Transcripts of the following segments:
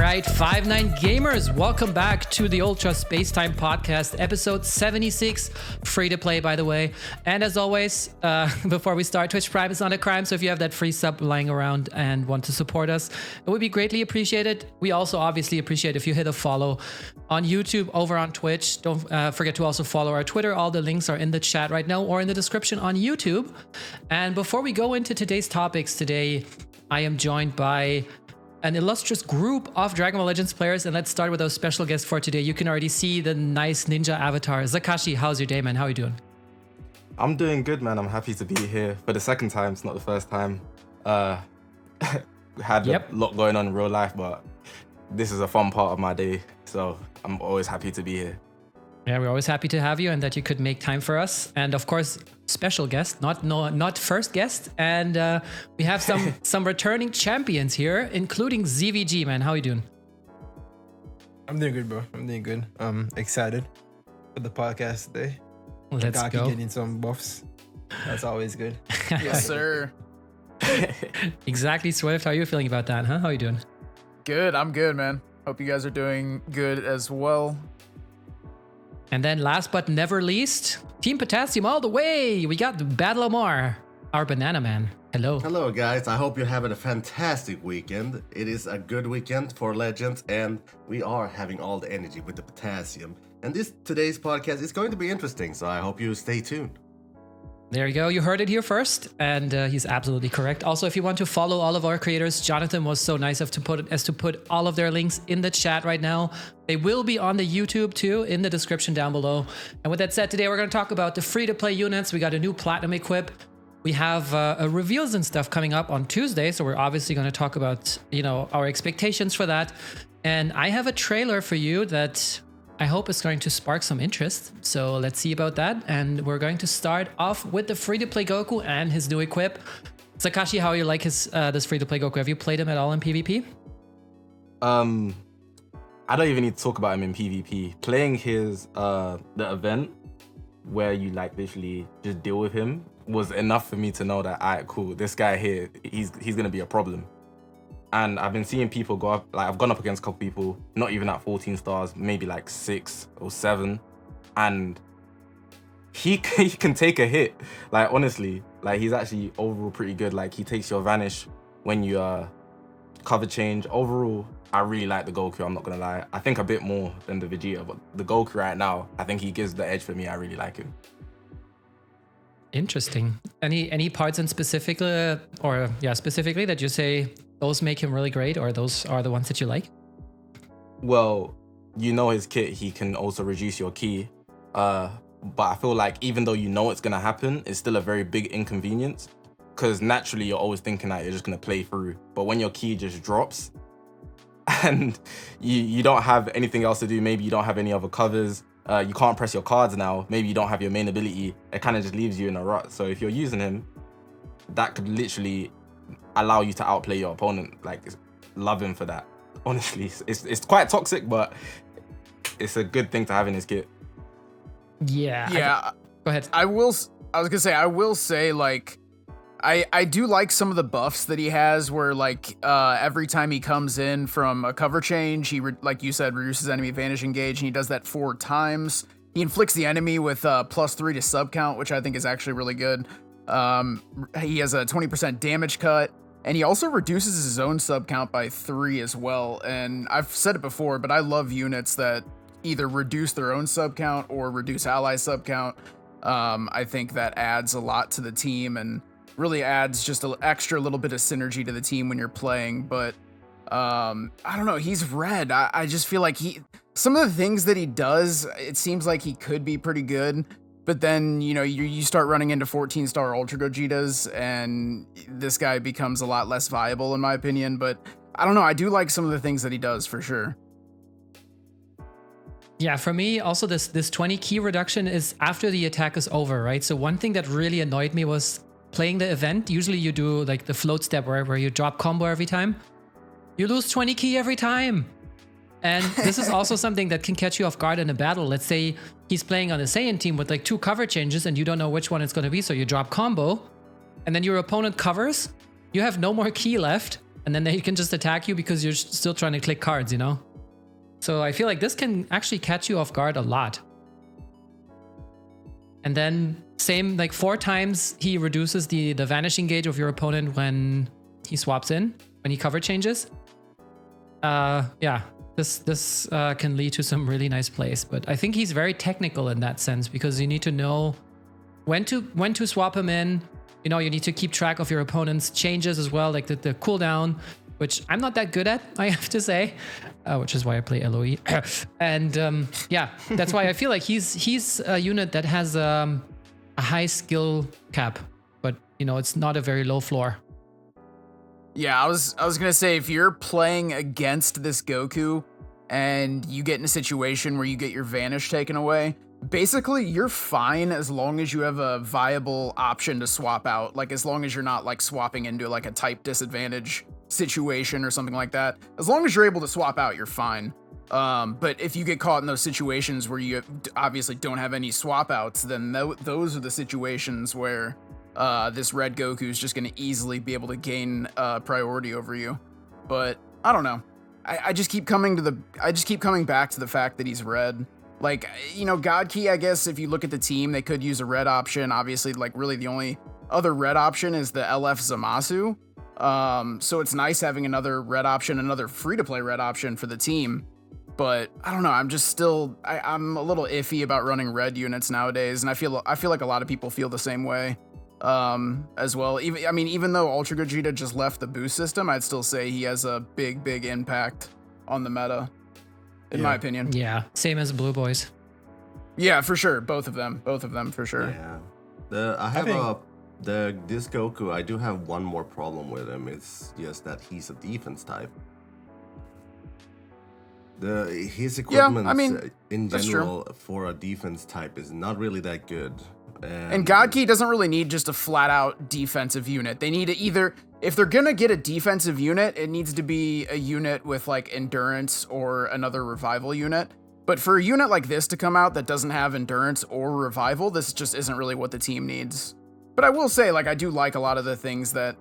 right, 5-9 gamers, welcome back to the Ultra Space Time Podcast, episode 76, free to play, by the way. And as always, before we start, Twitch Prime is not a crime, so if you have that free sub lying around and want to support us, it would be greatly appreciated. We also obviously appreciate if you hit a follow on YouTube, over on Twitch. Don't forget to also follow our Twitter. All the links are in the chat right now or in the description on YouTube. And before we go into today's topics today, I am joined by an illustrious group of Dragon Ball Legends players, and let's start with our special guest for today. You can already see the nice ninja avatar. Zakashi, how's your day, man? How are you doing? I'm doing good, man. I'm happy to be here for the second time. It's not the first time. Had a lot going on in real life, but this is a fun part of my day, so I'm always happy to be here. Yeah, we're always happy to have you and that you could make time for us. And of course, special guest, not first guest. And we have some returning champions here, including ZVG, man. How are you doing? I'm doing good, bro. I'm doing good. I'm excited for the podcast today. Let's Gaki go. getting some buffs. That's always good. Yes, sir. Exactly, Swift. How are you feeling about that, huh? How are you doing? Good. I'm good, man. Hope you guys are doing good as well. And then last but never least, Team Potassium all the way. We got Battle Omar, our banana man. Hello. Hello, guys. I hope you're having a fantastic weekend. It is a good weekend for Legends, and we are having all the energy with the potassium. And today's podcast is going to be interesting, so I hope you stay tuned. There you go. You heard it here first, and he's absolutely correct. Also, if you want to follow all of our creators, Jonathan was so nice as to put all of their links in the chat right now. They will be on the YouTube too, in the description down below. And with that said, today we're going to talk about the free-to-play units. We got a new platinum equip. We have reveals and stuff coming up on Tuesday, so we're obviously going to talk about our expectations for that. And I have a trailer for you that I hope it's going to spark some interest. So let's see about that. And we're going to start off with the free-to-play Goku and his new equip. Sakashi, how you like his this free-to-play Goku? Have you played him at all in PvP? I don't even need to talk about him in PvP. Playing his the event where you like literally just deal with him was enough for me to know that, alright, cool, this guy here, he's gonna be a problem. And I've been seeing people go up, like I've gone up against a couple people, not even at 14 stars, maybe like 6 or 7. And he can take a hit. Like honestly, like he's actually overall pretty good. Like he takes your vanish when you cover change. Overall, I really like the Goku, I'm not gonna lie. I think a bit more than the Vegeta, but the Goku right now, I think he gives the edge for me. I really like him. Interesting. Any parts in specifically that you say those make him really great, or those are the ones that you like? Well, his kit, he can also reduce your ki. But I feel like even though it's gonna happen, it's still a very big inconvenience. Because naturally you're always thinking that you're just gonna play through. But when your ki just drops and you don't have anything else to do, maybe you don't have any other covers, you can't press your cards now, maybe you don't have your main ability, it kind of just leaves you in a rut. So if you're using him, that could literally allow you to outplay your opponent. Like, love him for that. Honestly, it's quite toxic, but it's a good thing to have in his kit. Yeah. Go ahead. I was gonna say, like, I do like some of the buffs that he has, where like every time he comes in from a cover change, he like you said, reduces enemy advantage engage, and he does that 4 times. He inflicts the enemy with +3 to sub count, which I think is actually really good. He has a 20% damage cut, and he also reduces his own sub count by 3 as well. And I've said it before, but I love units that either reduce their own sub count or reduce ally sub count. I think that adds a lot to the team and really adds just an extra little bit of synergy to the team when you're playing. But I don't know, he's red. I just feel like some of the things that he does, it seems like he could be pretty good. But then, you start running into 14-star Ultra Gogetas, and this guy becomes a lot less viable, in my opinion. But I don't know, I do like some of the things that he does, for sure. Yeah, for me, also this 20 key reduction is after the attack is over, right? So one thing that really annoyed me was playing the event. Usually you do like the float step where you drop combo every time. You lose 20 key every time. And this is also something that can catch you off guard in a battle. Let's say he's playing on a Saiyan team with like 2 cover changes and you don't know which one it's going to be. So you drop combo and then your opponent covers. You have no more key left. and then they can just attack you because you're still trying to click cards, you know? So I feel like this can actually catch you off guard a lot. And then same, like 4 times he reduces the vanishing gauge of your opponent when he swaps in, when he cover changes. Yeah, this can lead to some really nice plays, but I think he's very technical in that sense because you need to know when to swap him in. You know, you need to keep track of your opponent's changes as well, like the cooldown, which I'm not that good at, I have to say, which is why I play LOE. And yeah, that's why I feel like he's a unit that has a high skill cap, but you know, it's not a very low floor. Yeah, I was gonna say, if you're playing against this Goku and you get in a situation where you get your Vanish taken away, basically you're fine as long as you have a viable option to swap out. Like as long as you're not like swapping into like a type disadvantage situation or something like that. As long as you're able to swap out, you're fine. But if you get caught in those situations where you obviously don't have any swap outs, then those are the situations where this red Goku is just going to easily be able to gain priority over you. But I don't know. I just keep coming back to the fact that he's red. Like, you know, God Key, I guess if you look at the team, they could use a red option. Obviously, like really the only other red option is the LF Zamasu. So it's nice having another red option, another free-to-play red option for the team. But I don't know, I'm just still, I'm a little iffy about running red units nowadays, and I feel like a lot of people feel the same way as well. Even though Ultra Gogeta just left the boost system, I'd still say he has a big impact on the meta, in my opinion. Yeah, same as Blue Boys. Yeah, for sure, both of them for sure. Yeah, this Goku, I do have one more problem with him. It's just that he's a defense type. His equipment in general for a defense type is not really that good. And God Key doesn't really need just a flat out defensive unit. They need to either, if they're gonna get a defensive unit, it needs to be a unit with like endurance or another revival unit. But for a unit like this to come out that doesn't have endurance or revival, this just isn't really what the team needs. But I will say, like, I do like a lot of the things that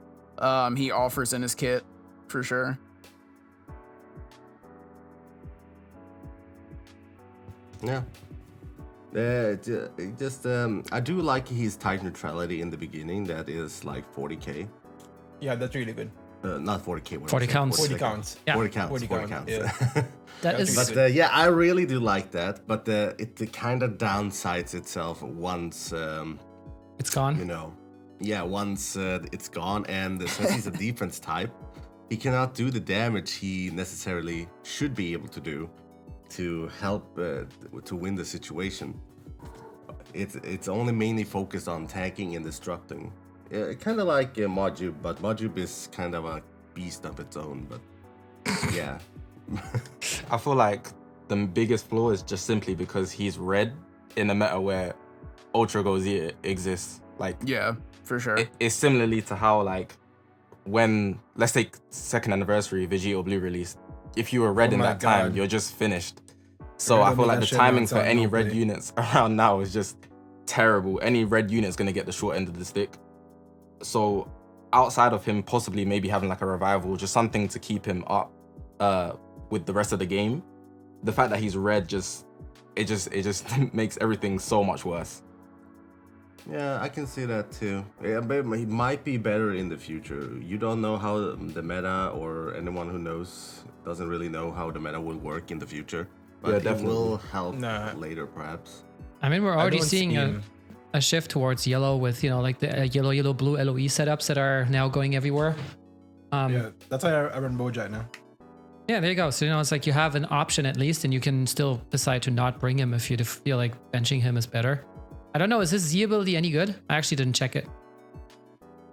he offers in his kit, for sure. Yeah. I do like his tight neutrality in the beginning. That is like 40k. Yeah, that's really good. Not 40k. 40 counts. 40 counts. Yeah. 40 counts. 40 counts. Yeah. That is. But yeah, I really do like that. But it kind of downsides itself once. It's gone. You know, yeah, once it's gone, and since he's a defense type, he cannot do the damage he necessarily should be able to do to help to win the situation. It's only mainly focused on tanking and destructing. Kind of like Majub, but Majub is kind of a beast of its own. But yeah, I feel like the biggest flaw is just simply because he's red in a meta where Ultra Gogeta exists. Like, yeah, for sure. It's similarly to how, like, when, let's take second anniversary Vegeta Blue released, if you were red in that time, you're just finished. So I feel like the timing for any red units around now is just terrible. Any red unit is going to get the short end of the stick. So outside of him possibly maybe having like a revival, just something to keep him up with the rest of the game, the fact that he's red just makes everything so much worse. Yeah, I can see that too. Yeah, but he might be better in the future. You don't know how the meta, or anyone who knows doesn't really know how the meta will work in the future. But Yeah, it definitely. will help later, perhaps. I mean, we're already don't seeing see a shift towards yellow with, you know, like the yellow, blue LOE setups that are now going everywhere. Yeah, that's why I run Bojack now. Yeah, there you go. So, you know, it's like you have an option at least, and you can still decide to not bring him if you feel like benching him is better. I don't know, is his Z ability any good? I actually didn't check it.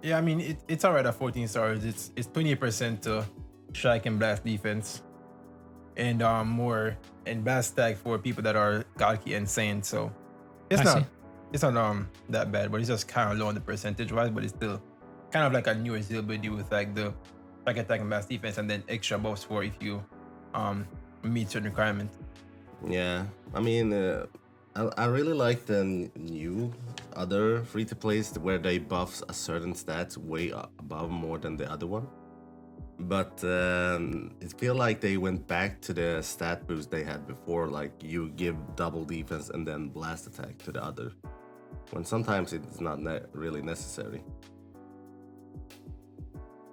Yeah, I mean, it's alright at 14 stars. It's 20% to strike and blast defense. And more and blast tag for people that are Galki and Saiyan. So it's I not see. it's not that bad, but it's just kind of low on the percentage wise, but it's still kind of like a newer Z ability with like the strike attack and blast defense and then extra buffs for if you meet certain requirements. Yeah, I mean, I really like the new other free-to-plays where they buffs a certain stats way above more than the other one. But it feel like they went back to the stat boost they had before, like you give double defense and then blast attack to the other, when sometimes it's not really necessary.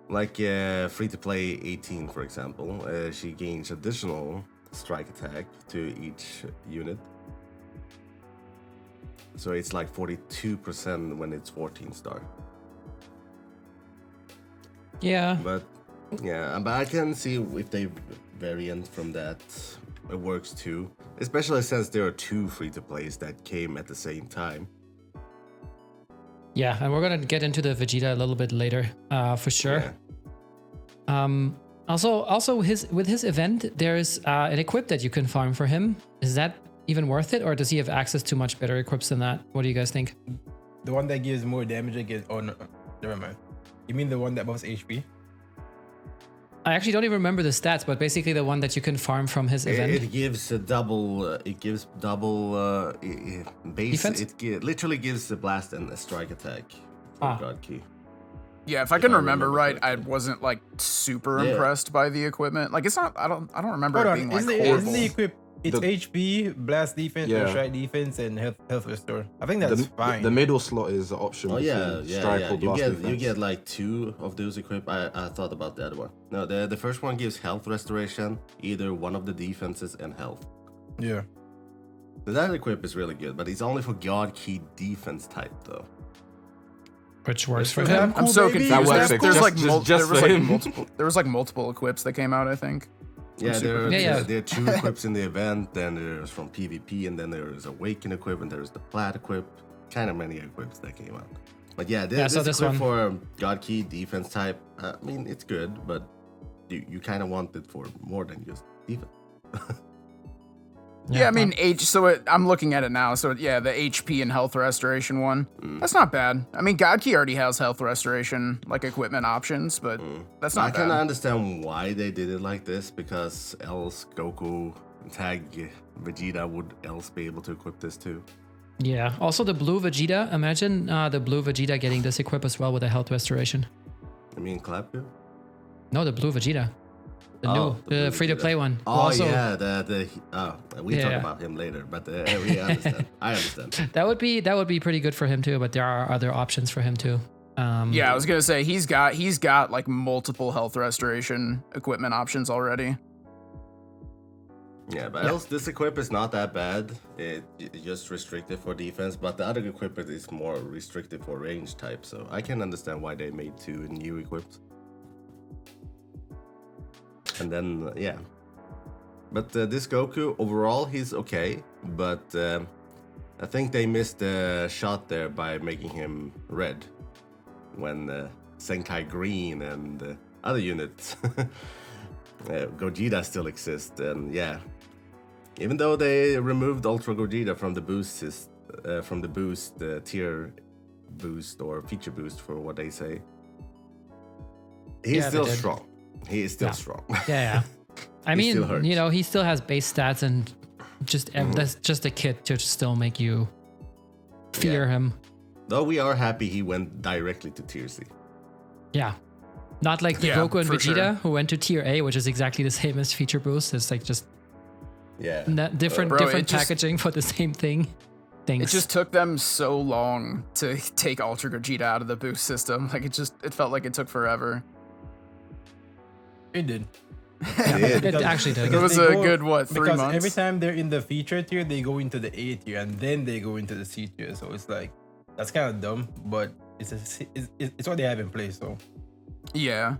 Like free to play 18, for example, she gains additional strike attack to each unit. So it's like 42% when it's 14 star. Yeah. But I can see if they variant from that, it works too. Especially since there are 2 free to plays that came at the same time. Yeah, and we're gonna get into the Vegeta a little bit later, for sure. Yeah. Also, with his event, there's an equip that you can farm for him. Is that even worth it, or does he have access to much better equips than that? What do you guys think? The one that gives more damage against. Oh no, never mind. You mean the one that buffs HP? I actually don't even remember the stats, but basically the one that you can farm from his event. It gives a double. It gives double base. Defense? It literally gives a blast and a strike attack for God Key. Yeah, if I can I remember remember right, I correctly. wasn't like super Yeah. impressed by the equipment. Like it's not. I don't remember Hold it on, being like isn't horrible. the equip? It's The- HP, blast defense, Yeah. or strike defense, and health restore. I think that's fine. The middle slot is an option. Oh yeah, between yeah, strike yeah. or blast You defense. get like 2 of those equip. I thought about the other one. No, the first one gives health restoration, either one of the defenses and health. Yeah. So that equip is really good, but it's only for God Key defense type though. Which works for Is him. that I'm cool, so baby? confused. That works There's just- like just there was for like him. multiple. There was like multiple equips that came out. I think. Yeah, super there are confused. 2 equips in the event, then there's from PvP, and then there's Awaken equip, and there's the Plat equip. Kind of many equips that came out. But yeah, this so this equip one- for God Key defense type, I mean, it's good, but you kind of want it for more than just defense. Yeah, I mean I'm looking at it now. So yeah, the HP and health restoration one. That's not bad. I mean, God Key already has health restoration like equipment options, but that's I not can bad. understand why they did it like this, because else Goku tag Vegeta would else be able to equip this too. Yeah. Also, the blue Vegeta. Imagine the blue Vegeta getting this equip as well with a health restoration. I mean, clap you? No, the blue Vegeta. The Oh, new, the blue the free-to-play Vegeta. one. Oh Also, yeah, we Yeah, talk yeah. about him later, but we understand. I understand. that would be pretty good for him too. But there are other options for him too. Yeah, I was gonna say he's got like multiple health restoration equipment options already. Yeah, but else this equip is not that bad. It's just restricted for defense, but the other equip is more restricted for range type. So I can understand why they made 2 new equips. And then yeah, but this Goku overall he's okay, but I think they missed a shot there by making him red when Senkai green and other units. Gogeta still exists, and yeah, even though they removed Ultra Gogeta from the boost tier boost or feature boost for what they say, he's Yeah, they still did. strong. He is still Yeah. strong. Yeah. I He still mean, hurts. you know, he still has base stats and just that's just a kit to still make you fear Yeah. him. Though we are happy he went directly to tier C. Yeah. Not like the Yeah, Goku and for Vegeta sure. who went to tier A, which is exactly the same as feature boost. It's like just Yeah. different Bro, different it just- packaging for the same thing. It Things. just took them so long to take Ultra Gogeta out of the boost system. Like it felt like it took forever. It did. it actually did. It was they a go- good 3 because months. every time they're in the feature tier, they go into the A tier and then they go into the C tier. So it's like that's kind of dumb, but it's what they have in place. So Yeah.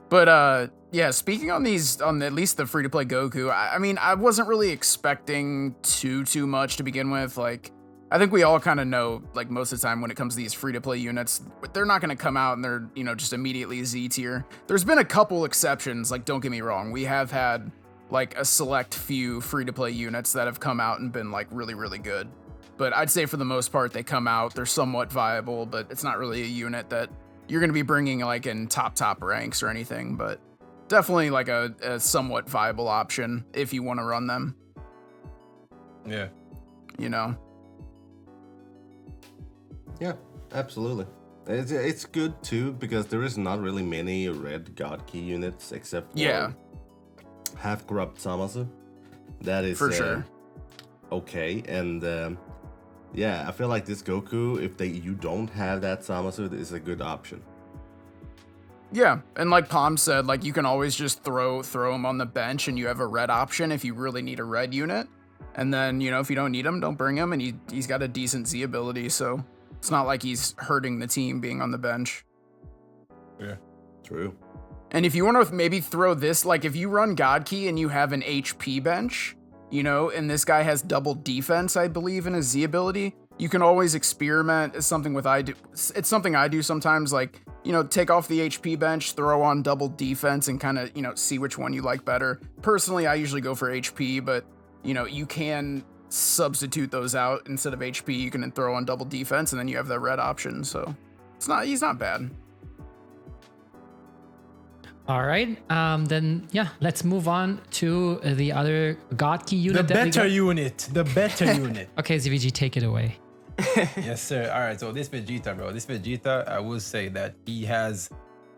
But yeah, speaking on at least the free to play Goku, I mean, I wasn't really expecting too much to begin with. Like, I think we all kind of know, like, most of the time when it comes to these free to play units, they're not going to come out and they're, just immediately Z tier. There's been a couple exceptions, like, don't get me wrong. We have had, like, a select few free to play units that have come out and been, like, really, really good. But I'd say for the most part, they come out, they're somewhat viable, but it's not really a unit that you're going to be bringing, like, in top ranks or anything. But definitely, like, a somewhat viable option if you want to run them, yeah. Yeah, absolutely. It's good too because there is not really many red God Key units except for half corrupt Zamasu. That is For sure. Okay, and I feel like this Goku, if you don't have that Zamasu, is a good option. Yeah, and like Palm said, like you can always just throw him on the bench, and you have a red option if you really need a red unit. And then if you don't need him, don't bring him, and he's got a decent Z ability, so it's not like he's hurting the team being on the bench. Yeah. True. And if you want to maybe throw this, like if you run God Key and you have an HP bench, and this guy has double defense, I believe, in his Z ability, you can always experiment. It's something It's something I do sometimes, like, take off the HP bench, throw on double defense, and kind of, see which one you like better. Personally, I usually go for HP, but, you can substitute those out. Instead of HP, you can throw on double defense, and then you have that red option. So he's not bad. All right. Then let's move on to the other God Key unit. The better unit. Okay, ZVG, take it away. Yes, sir. All right. So this Vegeta, bro. This Vegeta, I will say that he has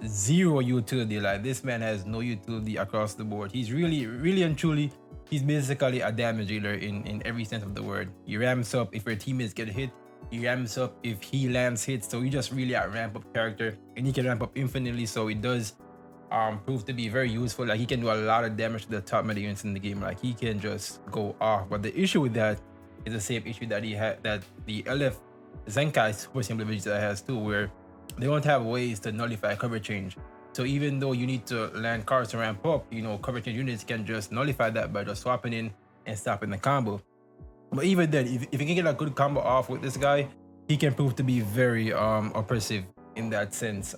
zero utility. Like, this man has no utility across the board. He's really and truly, he's basically a damage dealer in every sense of the word. He ramps up if your teammates get hit. He ramps up if he lands hits. So he's just really a ramp up character, and he can ramp up infinitely. So it does prove to be very useful. Like, he can do a lot of damage to the top meta units in the game. Like, he can just go off. But the issue with that is the same issue that that the LF Zenkai Super Simple Vegeta has too, where they don't have ways to nullify cover change. So even though you need to land cards to ramp up, cover change units can just nullify that by just swapping in and stopping the combo. But even then, if you can get a good combo off with this guy, he can prove to be very oppressive in that sense.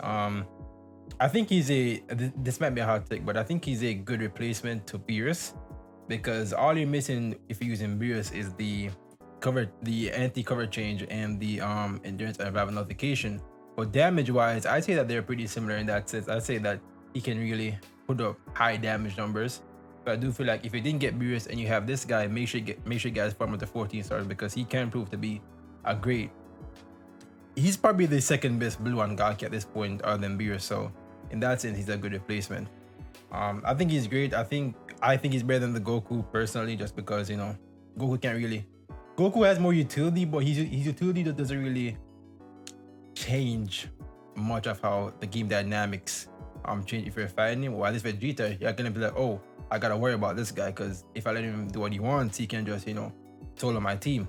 I think this might be a hot take, but I think he's a good replacement to Beerus, because all you're missing if you're using Beerus is the anti-cover change and the endurance and revival notification. But damage-wise, I'd say that they're pretty similar in that sense. I'd say that he can really put up high damage numbers. But I do feel like if you didn't get Beerus and you have this guy, make sure you guys farm up to 14 stars, because he can prove to be a great. He's probably the second best blue on God Key at this point, other than Beerus. So in that sense, he's a good replacement. I think he's great. I think he's better than the Goku personally, just because Goku can't really. Goku has more utility, but his utility doesn't really change much of how the game dynamics change if you're fighting him. While this Vegeta, you're gonna be like, oh, I gotta worry about this guy, because if I let him do what he wants, he can just solo my team.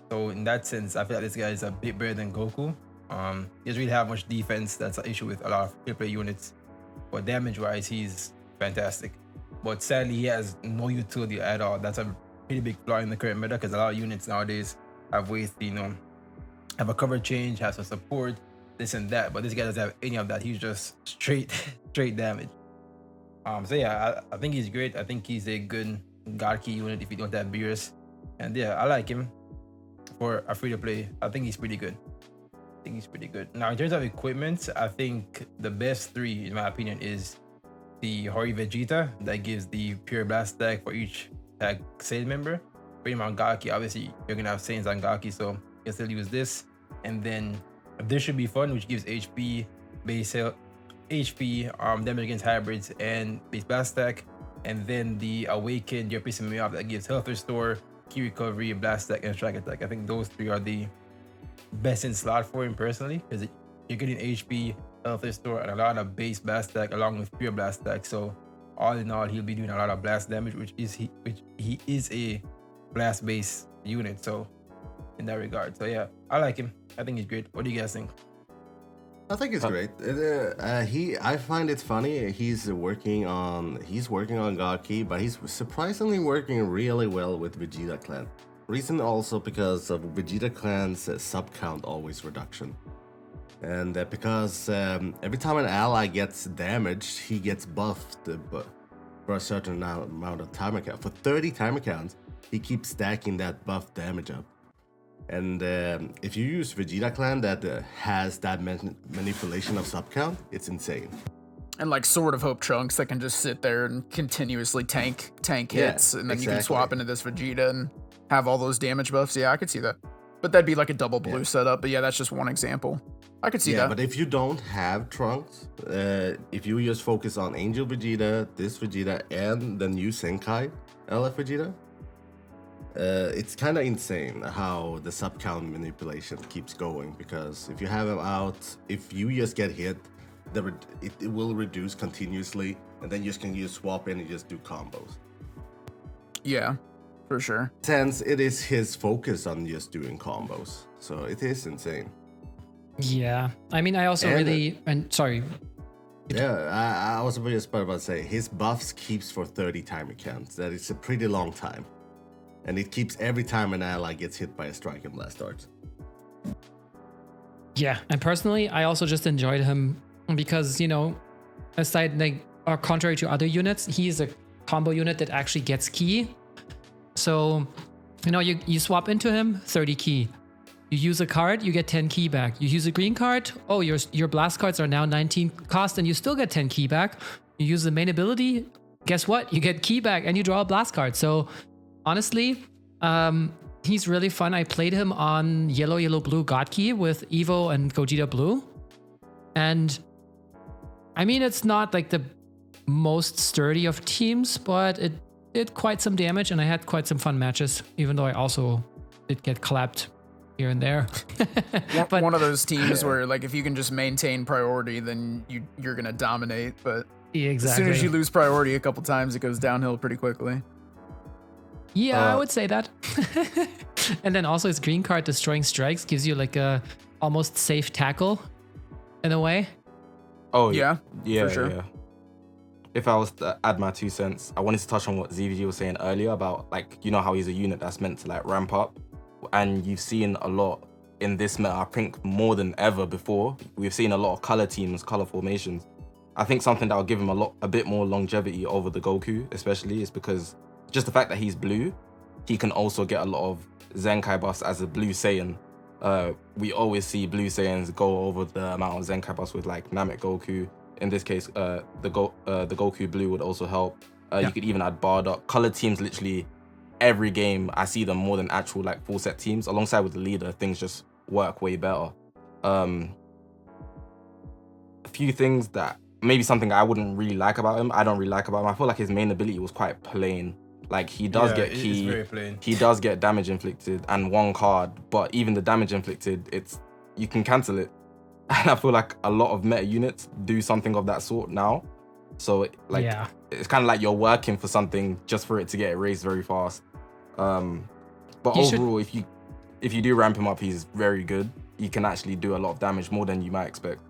So in that sense, I feel like this guy is a bit better than Goku. He doesn't really have much defense. That's an issue with a lot of AAA units. But damage-wise, he's fantastic. But sadly, he has no utility at all. That's a pretty big flaw in the current meta, because a lot of units nowadays have ways to, have a cover change, have some support, this and that. But this guy doesn't have any of that. He's just straight damage. So yeah, I think he's great. I think he's a good God Key unit if you don't have Beerus. And yeah, I like him for a free-to-play. I think he's pretty good. Now, in terms of equipment, I think the best three, in my opinion, is the Hori Vegeta that gives the pure blast stack for each tag Saiyan member. Pretty much on God Key, obviously you're gonna have Saiyans on God Key, so you can still use this. And then this should be fun, which gives HP, base health, damage against hybrids, and base blast stack. And then the Awakened, you're pissing me off, that gives health restore, key recovery, blast stack, and strike attack. I think those three are the best in slot for him personally, because you're getting HP, health restore, and a lot of base blast stack along with pure blast stack. So all in all, he'll be doing a lot of blast damage, which he is a blast base unit. So in that regard, so yeah, I like him. I think he's great. What do you guys think? I think it's great. I find it funny. He's working on God Key, but he's surprisingly working really well with Vegeta Clan. Reason also because of Vegeta Clan's sub count always reduction, and because every time an ally gets damaged, he gets buffed for a certain amount of timer count. For 30 timer counts, he keeps stacking that buff damage up. And if you use Vegeta Clan that has that manipulation of sub count, it's insane. And like Sword of Hope Trunks that can just sit there and continuously tank hits, and then you can swap into this Vegeta and have all those damage buffs. Yeah, I could see that. But that'd be like a double blue setup. But yeah, that's just one example. I could see Yeah, that. but if you don't have Trunks, if you just focus on Angel Vegeta, this Vegeta, and the new Senkai LF Vegeta, it's kind of insane how the sub count manipulation keeps going. Because if you have him out, if you just get hit, it will reduce continuously, and then you can just swap in and just do combos. Yeah, for sure. Since it is his focus on just doing combos, so it is insane. Yeah. I mean, I also sorry. Yeah, I was just about to say his buffs keeps for 30 timer counts. That is a pretty long time, and it keeps every time an ally gets hit by a strike and blast dart. Yeah. And personally, I also just enjoyed him because, you know, aside, like, or contrary to other units, he's a combo unit that actually gets ki. So, you know, you swap into him, 30 ki. You use a card, you get 10 ki back. You use a green card, oh, your blast cards are now 19 cost and you still get 10 ki back. You use the main ability, guess what? You get ki back and you draw a blast card. So honestly, he's really fun. I played him on Yellow, Yellow, Blue God Ki with Evo and Gogeta Blue. And I mean, it's not like the most sturdy of teams, but it did quite some damage and I had quite some fun matches, even though I also did get clapped here and there. But one of those teams where, like, if you can just maintain priority, then you're gonna dominate. But exactly. as soon as you lose priority a couple times, it goes downhill pretty quickly. Yeah, I would say that. And then also his green card, Destroying Strikes, gives you like a almost safe tackle in a way. Oh Yeah, yeah, for sure. yeah. If I was to add my 2 cents, I wanted to touch on what ZVG was saying earlier about, like, you know how he's a unit that's meant to like ramp up, and you've seen a lot in this meta. I think more than ever before, we've seen a lot of color teams, color formations. I think something that will give him a bit more longevity over the Goku, especially, is because just the fact that he's blue, he can also get a lot of Zenkai buffs as a blue Saiyan. We always see blue Saiyans go over the amount of Zenkai buffs with like Namek Goku. In this case, the Goku blue would also help. You could even add Bardock. Color teams, literally every game, I see them more than actual like full set teams. Alongside with the leader, things just work way better. A few things that maybe something I wouldn't really like about him. I don't really like about him. I feel like his main ability was quite plain. Like he does get ki, very plain. he does get damage inflicted and 1 card, but even the damage inflicted, you can cancel it. And I feel like a lot of meta units do something of that sort now. So it's kind of like you're working for something just for it to get erased very fast. But overall, if you do ramp him up, he's very good. He can actually do a lot of damage, more than you might expect.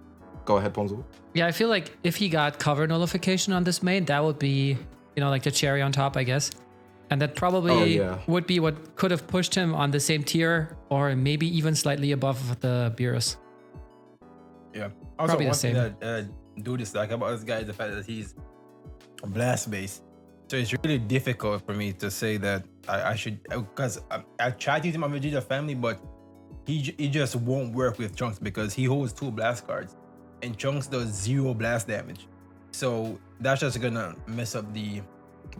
Go ahead, Ponzo. Yeah, I feel like if he got cover nullification on this main, that would be, you know, like the cherry on top, I guess. And that probably would be what could have pushed him on the same tier or maybe even slightly above the Beerus. Yeah. Also, Probably the one thing same. that do dislike about this guy is the fact that he's blast based. So it's really difficult for me to say that I should, because I tried to use him on Vegeta family, but he just won't work with Trunks because he holds 2 blast cards and Trunks does 0 blast damage. So that's just gonna mess up the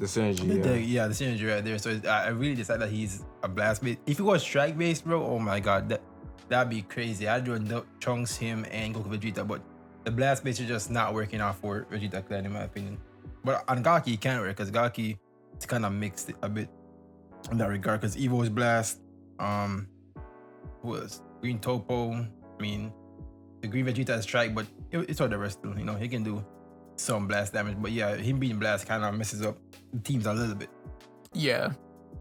synergy. the synergy right there. So I really decided that he's a blast base. If he was strike based, bro, oh my god, that'd be crazy. I'd do Trunks, him, and Goku Vegeta, but the blast base is just not working out for Vegeta Clan in my opinion. But on Gaki, it can work because Gaki it's kind of mixed a bit in that regard. Because Evo is blast. Who was Green Topo? I mean, the Green Vegeta is strike, but it's whatever still. You know, he can do some blast damage. But yeah, him being blast kind of messes up the teams a little bit. Yeah.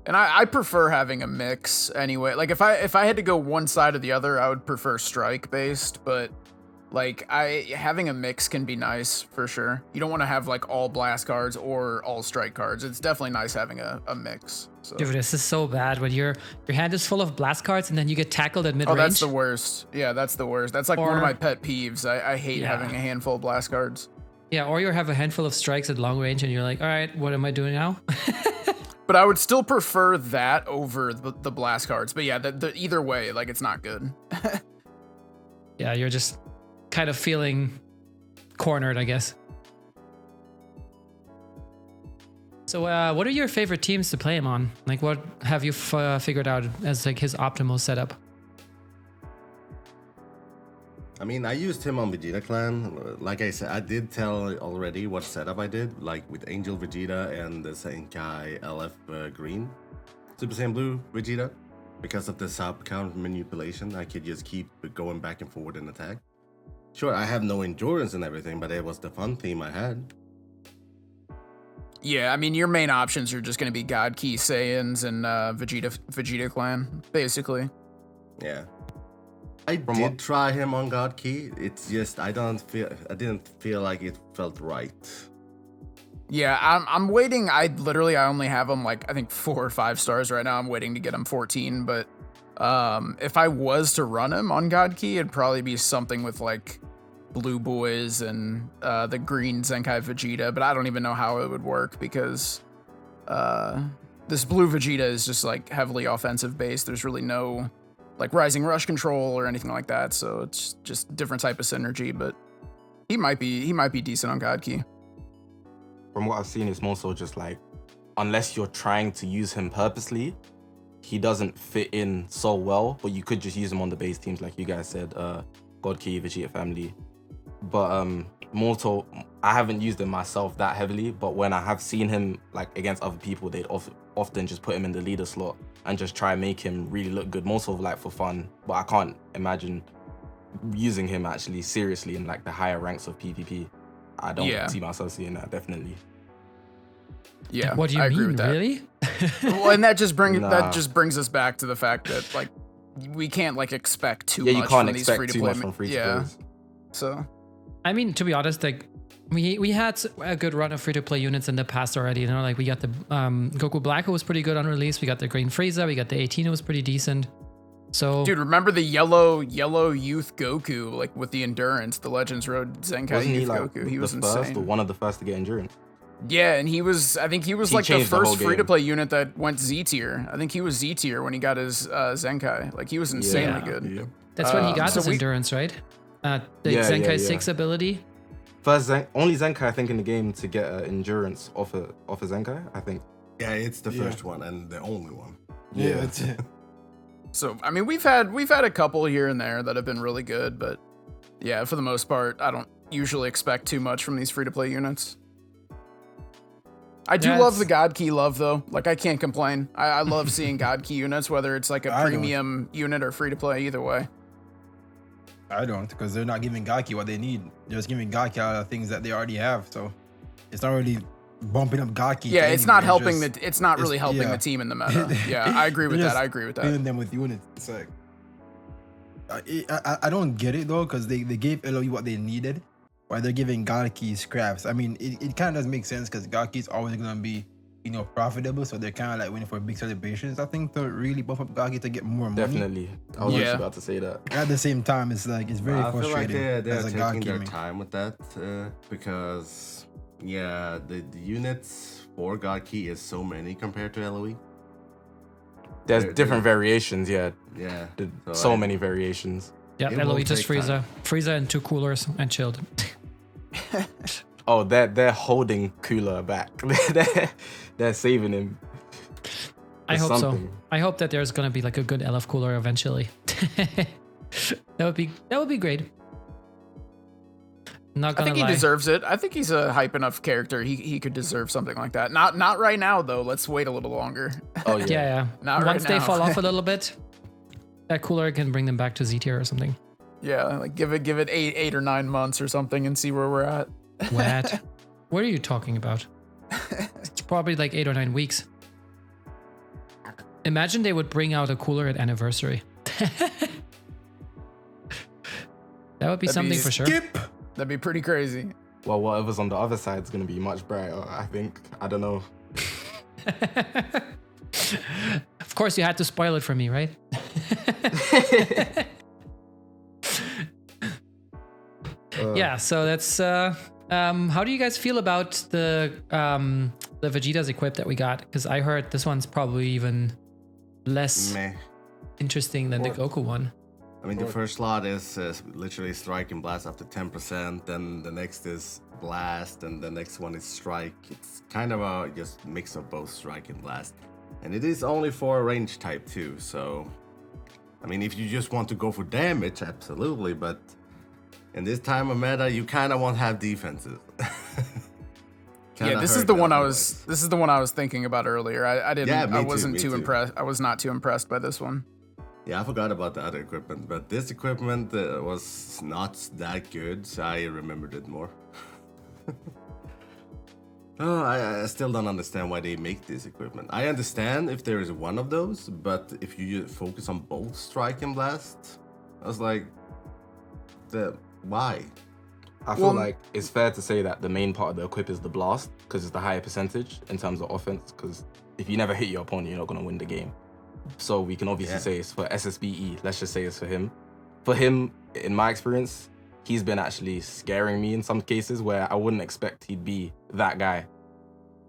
And I prefer having a mix anyway. Like if I had to go one side or the other, I would prefer strike based, but like having a mix can be nice for sure. You don't want to have like all blast cards or all strike cards. It's definitely nice having a mix. So. Dude, this is so bad when your hand is full of blast cards and then you get tackled at mid-range. Oh, that's the worst. Yeah, that's the worst. That's like one of my pet peeves. I hate having a handful of blast cards. Yeah, or you have a handful of strikes at long range and you're like, all right, what am I doing now? But I would still prefer that over the blast cards. But yeah, either way, like it's not good. Yeah, you're just kind of feeling cornered, I guess. So what are your favorite teams to play him on? Like what have you figured out as like his optimal setup? I mean, I used him on Vegeta Clan. Like I said, I did tell already what setup I did, like with Angel Vegeta and the Zenkai LF Green, Super Saiyan Blue Vegeta. Because of the sub count manipulation, I could just keep going back and forward in attack. Sure, I have no endurance and everything, but it was the fun theme I had. Yeah, I mean, your main options are just going to be God Ki Saiyans and Vegeta Clan, basically. Yeah. I did try him on God Ki. It's just I didn't feel like it felt right. Yeah, I'm waiting. I only have him like I think 4 or 5 stars right now. I'm waiting to get him 14, but if I was to run him on God Ki, it'd probably be something with like Blue Boys and the Green Zenkai Vegeta, but I don't even know how it would work because this Blue Vegeta is just like heavily offensive based. There's really no like Rising Rush control or anything like that, so it's just different type of synergy, but he might be decent on God Ki. From what I've seen, it's more so just like, unless you're trying to use him purposely, he doesn't fit in so well, but you could just use him on the base teams, like you guys said, God Ki, Vegeta Family. But Mortal, I haven't used him myself that heavily, but when I have seen him like against other people, they'd often just put him in the leader slot and just try and make him really look good, more so like for fun. But I can't imagine using him actually seriously in like the higher ranks of PvP. I don't see myself seeing that, definitely. Yeah, What do you I agree mean, with that. really? Well, and that just brings us back to the fact that like we can't like expect too much you can't from these expect free to too play. much from free to Yeah, plays. so I mean, to be honest, like we had a good run of free to play units in the past already. You know, like we got the Goku Black, who was pretty good on release. We got the Green Frieza. We got the 18, who was pretty decent. So, dude, remember the yellow youth Goku, like with the endurance, the Legends Road Zenkai Wasn't he youth like Goku? He was the first insane. or one of the first to get endurance? Yeah, and I think he was He like the changed the whole first free to game. play unit that went Z tier. I think he was Z tier when he got his Zenkai. Like he was insanely Yeah. good. Yeah. that's when he got so his we- endurance, right? The Yeah, Zenkai yeah, 6 ability. Only Zenkai I think in the game to get endurance off a Zenkai, I think. Yeah, it's the first one and the only one. Yeah, that's it. So I mean, we've had a couple here and there that have been really good, but yeah, for the most part, I don't usually expect too much from these free to play units. I do Yeah, love it's- the God Key love though. Like I can't complain. I love seeing God Key units, whether it's like a I don't. premium unit or free to play. Either way. I don't, because they're not giving Gaki what they need. They're just giving Gaki out of things that they already have. So it's not really bumping up Gaki. Yeah, it's not helping the. it's not really helping yeah. the team in the meta. Yeah, I agree with They're that. just I agree with that. Filling them with units. It's like I don't get it though, because they gave LOE what they needed, while they're giving Gaki scraps. I mean, it kind of does make sense because Gaki is always gonna be, you know, profitable. So they're kind of like waiting for big celebrations, I think, to really buff up Gaki to get more money. Definitely. I was Yeah. actually about to say that. At the same time, it's like it's very I feel like frustrating they're as a taking Gaki their main. time with that because, yeah, the units for God Key is so many compared to LOE. There's They're- different variations, yeah. Yeah. So I- many variations. Yeah, It will LOE just take Frieza. time. Frieza and 2 coolers and chilled. Oh, they're holding Cooler back. they're saving him. I for hope something. so. I hope that there's gonna be like a good LF cooler eventually. that would be great. Not I gonna think he lie. deserves it. I think he's a hype enough character. He could deserve something like that. Not right now though. Let's wait a little longer. Oh yeah. Yeah. Not Once right they now. fall off a little bit, that cooler can bring them back to Z tier or something. Yeah, like give it 8 or 9 months or something and see where we're at. What? What are you talking about? It's probably like 8 or 9 weeks. Imagine they would bring out a cooler at anniversary. That would be That'd something be for sure. Skip. That'd be pretty crazy. Well, whatever's on the other side is gonna be much brighter, I think. I don't know. Of course, you had to spoil it for me, right? Yeah, so that's how do you guys feel about the Vegeta's equip that we got? Because I heard this one's probably even less Meh. interesting than the Goku one. I mean, the first slot is literally strike and blast up to 10%, then the next is blast, and the next one is strike. It's kind of a just mix of both strike and blast. And it is only for a range type too, so... I mean, if you just want to go for damage, absolutely, but in this time of meta, you kind of want to have defenses. Yeah, this is the one I was thinking about earlier. I didn't. Yeah, I me wasn't too, too me too. impressed. I was not too impressed by this one. Yeah, I forgot about the other equipment, but this equipment was not that good. So I remembered it more. Oh, I still don't understand why they make this equipment. I understand if there is one of those, but if you focus on both strike and blast, I was like, why? I feel like it's fair to say that the main part of the equip is the blast, because it's the higher percentage in terms of offense, because if you never hit your opponent, you're not going to win the game. So we can obviously say it's for SSBE. Let's just say it's for him. For him, in my experience, he's been actually scaring me in some cases where I wouldn't expect he'd be that guy.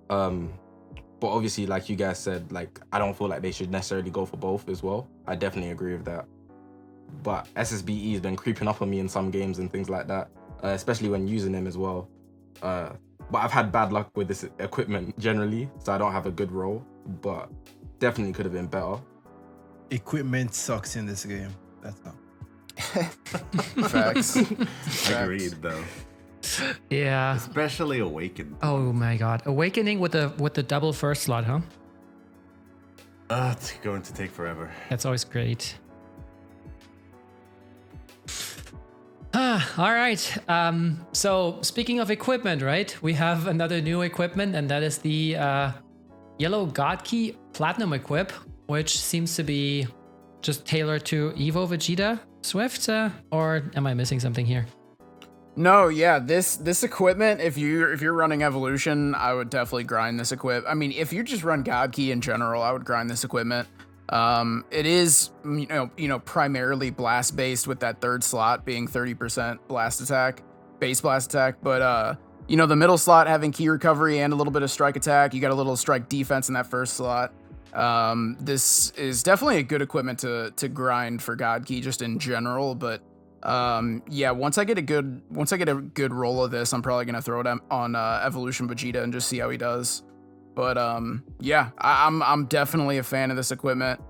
But obviously, like you guys said, like I don't feel like they should necessarily go for both as well. I definitely agree with that. But SSBE has been creeping up on me in some games and things like that, especially when using him as well. But I've had bad luck with this equipment generally, so I don't have a good role. But definitely could have been better. Equipment sucks in this game. That's all. Facts. Agreed, though. Yeah. Especially Awakened. Oh my god. Awakening with the double first slot, huh? It's going to take forever. That's always great. All right. So speaking of equipment, right? We have another new equipment, and that is the Yellow God Key Platinum equip, which seems to be just tailored to Evo Vegeta Swift, or am I missing something here? No, yeah, this equipment, if you're running Evolution, I would definitely grind this equip. I mean, if you just run God Key in general, I would grind this equipment. It is primarily blast based, with that third slot being 30% blast attack, base blast attack, but the middle slot having key recovery and a little bit of strike attack. You got a little strike defense in that first slot. This is definitely a good equipment to grind for God Key just in general, but once I get a good roll of this, I'm probably gonna throw it on Evolution Vegeta and just see how he does. But I'm definitely a fan of this equipment.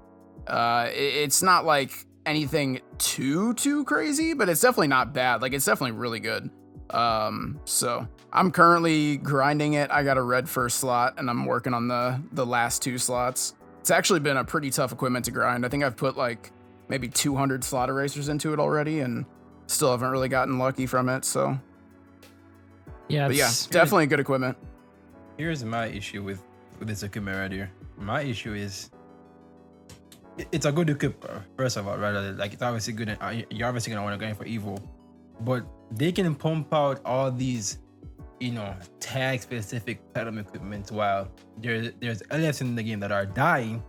It's not like anything too crazy, but it's definitely not bad. Like, it's definitely really good. So I'm currently grinding it. I got a red first slot, and I'm working on the last two slots. It's actually been a pretty tough equipment to grind. I think I've put like maybe 200 slot erasers into it already, and still haven't really gotten lucky from it. So Yeah, but yeah, definitely good equipment. Here's my issue with this equipment right here. My issue is it's a good equipment, first of all, right? Like, it's obviously good, and you're obviously gonna want to go in for Evo, but they can pump out all these, tag specific platinum equipment while there's LFs in the game that are dying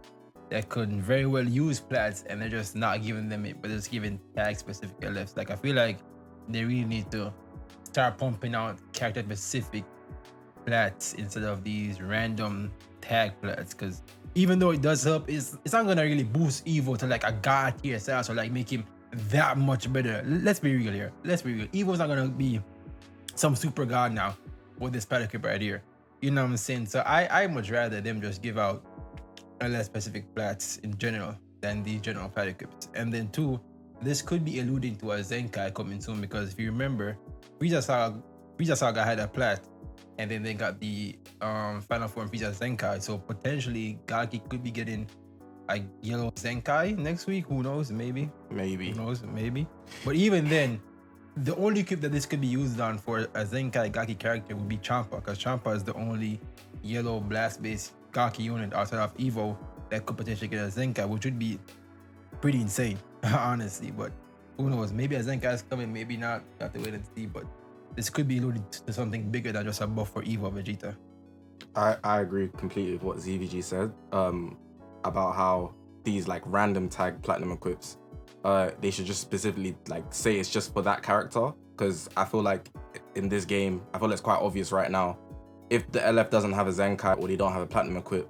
that could very well use plats, and they're just not giving them it, but just giving tag specific LFs. Like, I feel like they really need to start pumping out character specific plats instead of these random tag plats, because even though it does help, it's not gonna really boost Evo to like a god tier status or like make him that much better. Let's be real here. Evo's not gonna be some super god now with this plat equip right here. You know what I'm saying? So I much rather them just give out LS specific plats in general than these general plat equips. And then two, this could be alluding to a Zenkai coming soon, because if you remember, Frieza Saga had a plat, and then they got the final form Frieza Zenkai. So potentially Gaki could be getting a yellow Zenkai next week. Who knows? Maybe. Who knows? Maybe. But even then, the only equip that this could be used on for a Zenkai Gaki character would be Champa, because Champa is the only yellow blast-based Gaki unit outside of Evo that could potentially get a Zenkai, which would be pretty insane, honestly. But who knows? Maybe a Zenkai is coming, maybe not. You have to wait and see. But this could be alluding to something bigger than just a buff for Evo Vegeta. I agree completely with what ZVG said about how these like random tag platinum equips, they should just specifically like say it's just for that character, because I feel like in this game, I feel it's quite obvious right now, if the LF doesn't have a Zenkai or they don't have a platinum equip,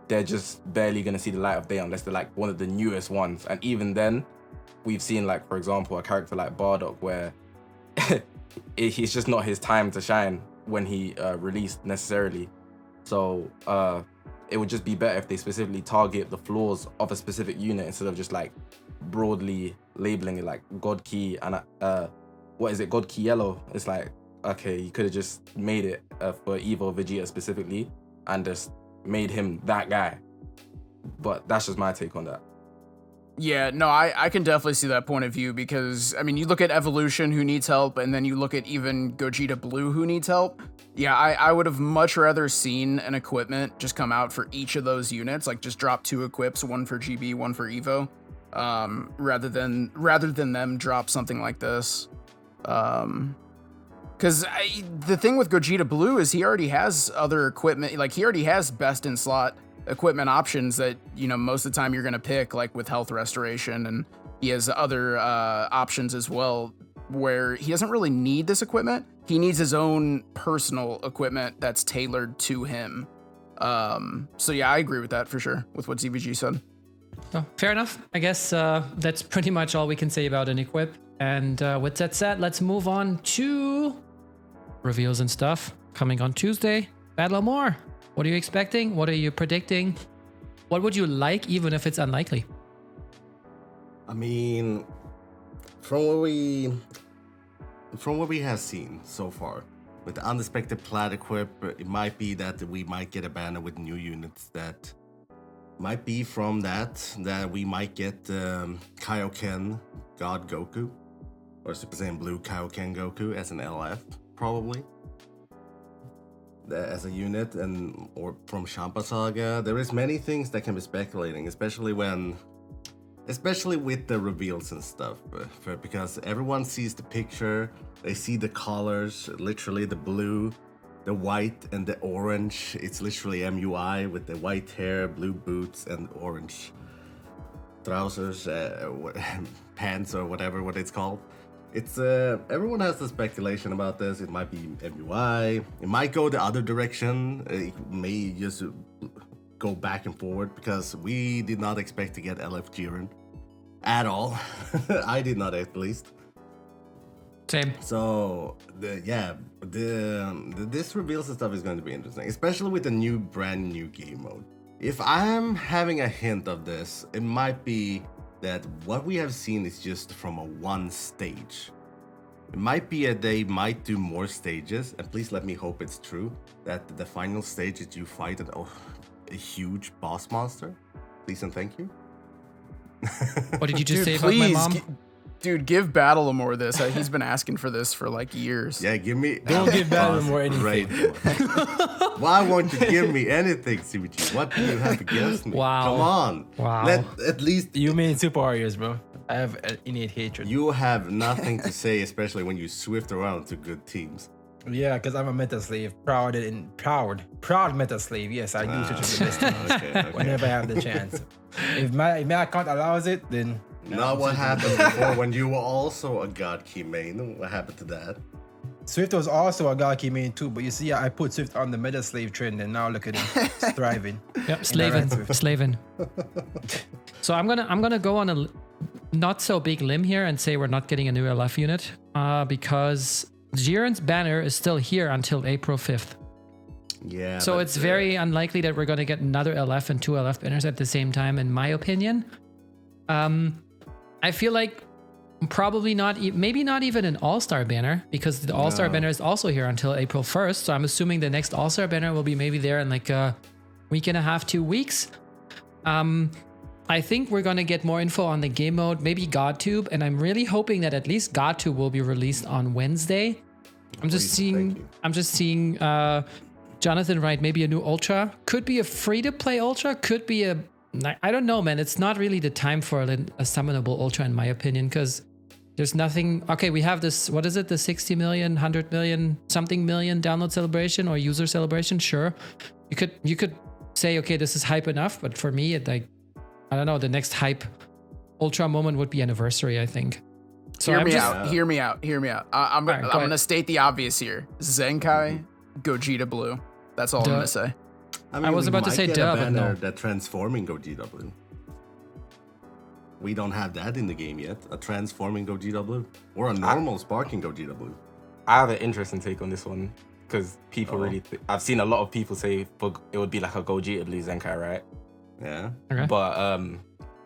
they're just barely gonna see the light of day unless they're like one of the newest ones. And even then, we've seen like, for example, a character like Bardock where he's just not his time to shine when he released necessarily. So it would just be better if they specifically target the flaws of a specific unit instead of just like broadly labeling it like God Key and what is it, God Key Yellow. It's like, okay, you could have just made it for Evo Vegeta specifically and just made him that guy. But that's just my take on that. Yeah, no, I can definitely see that point of view because, I mean, you look at Evolution, who needs help, and then you look at even Gogeta Blue, who needs help. Yeah, I would have much rather seen an equipment just come out for each of those units, like just drop 2 equips, one for GB, one for Evo, rather than them drop something like this. Because the thing with Gogeta Blue is he already has other equipment, like he already has best in slot equipment options that, you know, most of the time you're going to pick, like with health restoration, and he has other options as well where he doesn't really need this equipment. He needs his own personal equipment that's tailored to him. So yeah, I agree with that for sure, with what ZVG said. Oh, fair enough. I guess that's pretty much all we can say about an equip. And with that said, let's move on to reveals and stuff coming on Tuesday. Battle more. What are you expecting? What are you predicting? What would you like, even if it's unlikely? I mean, from what we have seen so far, with the unexpected plat equip, it might be that we might get a banner with new units that might be from that we might get Kaioken God Goku, or Super Saiyan Blue Kaioken Goku as an LF, probably. As a unit, and or from Champa Saga. There is many things that can be speculating, especially with the reveals and stuff, because everyone sees the picture, they see the colors, literally the blue, the white, and the orange. It's literally MUI with the white hair, blue boots, and orange trousers, pants, or whatever what it's called. It's everyone has the speculation about this. It might be MUI. It might go the other direction. It may just go back and forward, because we did not expect to get LF Jiren at all. I did not, at least. Same. So this reveals and stuff is going to be interesting, especially with the brand new game mode. If I'm having a hint of this, it might be that what we have seen is just from a one stage. It might be they might do more stages, and please let me hope it's true, that the final stage is you fight a huge boss monster. Please and thank you. What did you just say Dude, about my mom? Dude, give Battlemore this. He's been asking for this for like years. Yeah, give me. Don't give Battlemore anything. Why won't you give me anything, CBG? What do you have against me? Wow. Come on. Wow. At least You mean Super Warriors, bro. I have an innate hatred. you have nothing to say, especially when you swift around to good teams. Yeah, because I'm a meta slave. Proud meta slave. Yes, I do such a good list Okay. whenever I have the chance. If my account allows it, then Not what happened before when you were also a God Key main. What happened to that? Swift was also a God Key main too, but you see, I put Swift on the meta slave trend, and now look at him, he's thriving. Yep, slaving. So I'm gonna go on a not so big limb here and say we're not getting a new LF unit because Jiren's banner is still here until April 5th. Yeah. So it's very unlikely that we're gonna get another LF and 2 LF banners at the same time, in my opinion. I feel like probably not, maybe not even an All-Star banner, because the All-Star banner is also here until April 1st. So I'm assuming the next All-Star banner will be maybe there in like a week and a half, 2 weeks. I think we're gonna get more info on the game mode, maybe GodTube, and I'm really hoping that at least GodTube will be released on Wednesday. I'm just seeing Jonathan write maybe a new Ultra. Could be a free-to-play Ultra, could be a, I don't know, man. It's not really the time for a summonable Ultra, in my opinion, because there's nothing. Okay, we have this, what is it? The 60 million, 100 million, something million download celebration or user celebration. Sure. You could say, okay, this is hype enough. But for me, it like, I don't know, the next hype Ultra moment would be Anniversary, I think. So Hear me out. I'm gonna state the obvious here. Zenkai, Gogeta Blue. That's all I'm gonna say. I was about to say duh, but no. That transforming Gogeta Blue. We don't have that in the game yet. A transforming Gogeta Blue or a normal sparking Gogeta Blue. I have an interesting take on this one because people really. I've seen a lot of people say it would be like a Gogeta Blue Zenkai, right? Yeah. Okay. But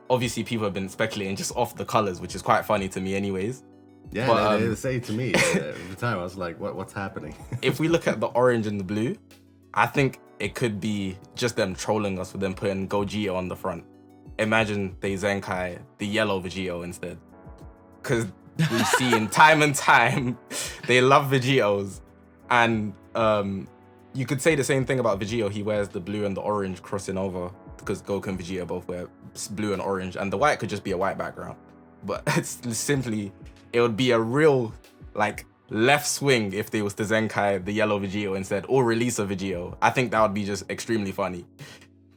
obviously people have been speculating just off the colors, which is quite funny to me, anyways. Yeah, But, they say it to me every time. I was like, what's happening? if we look at the orange and the blue, I think it could be just them trolling us with them putting Gogeta on the front. Imagine they Zenkai the yellow Vegito instead. Because we've seen time and time, they love Vegetos. And you could say the same thing about Vegito. He wears the blue and the orange crossing over because Goku and Vegeta both wear blue and orange. And the white could just be a white background. But it's simply, it would be a real, like, left swing if they was to Zenkai the yellow Vegito instead, or release a Vegito. I think that would be just extremely funny.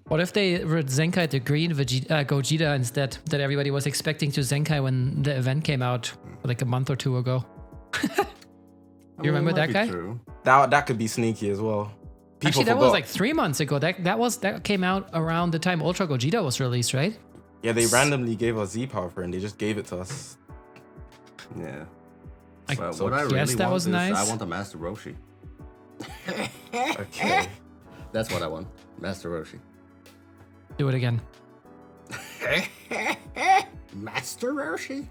What if they Zenkai the green Gogeta instead, that everybody was expecting to Zenkai when the event came out like a month or two ago? You remember that guy? True. That could be sneaky as well. People Actually, that forgot. was like 3 months ago. That came out around the time Ultra Gogeta was released, right? Yeah, they randomly gave us Z-Power for it and they just gave it to us. Yeah. I But so what I guess really that want was is nice. I want a Master Roshi. Okay. That's what I want. Master Roshi. Do it again. Master Roshi?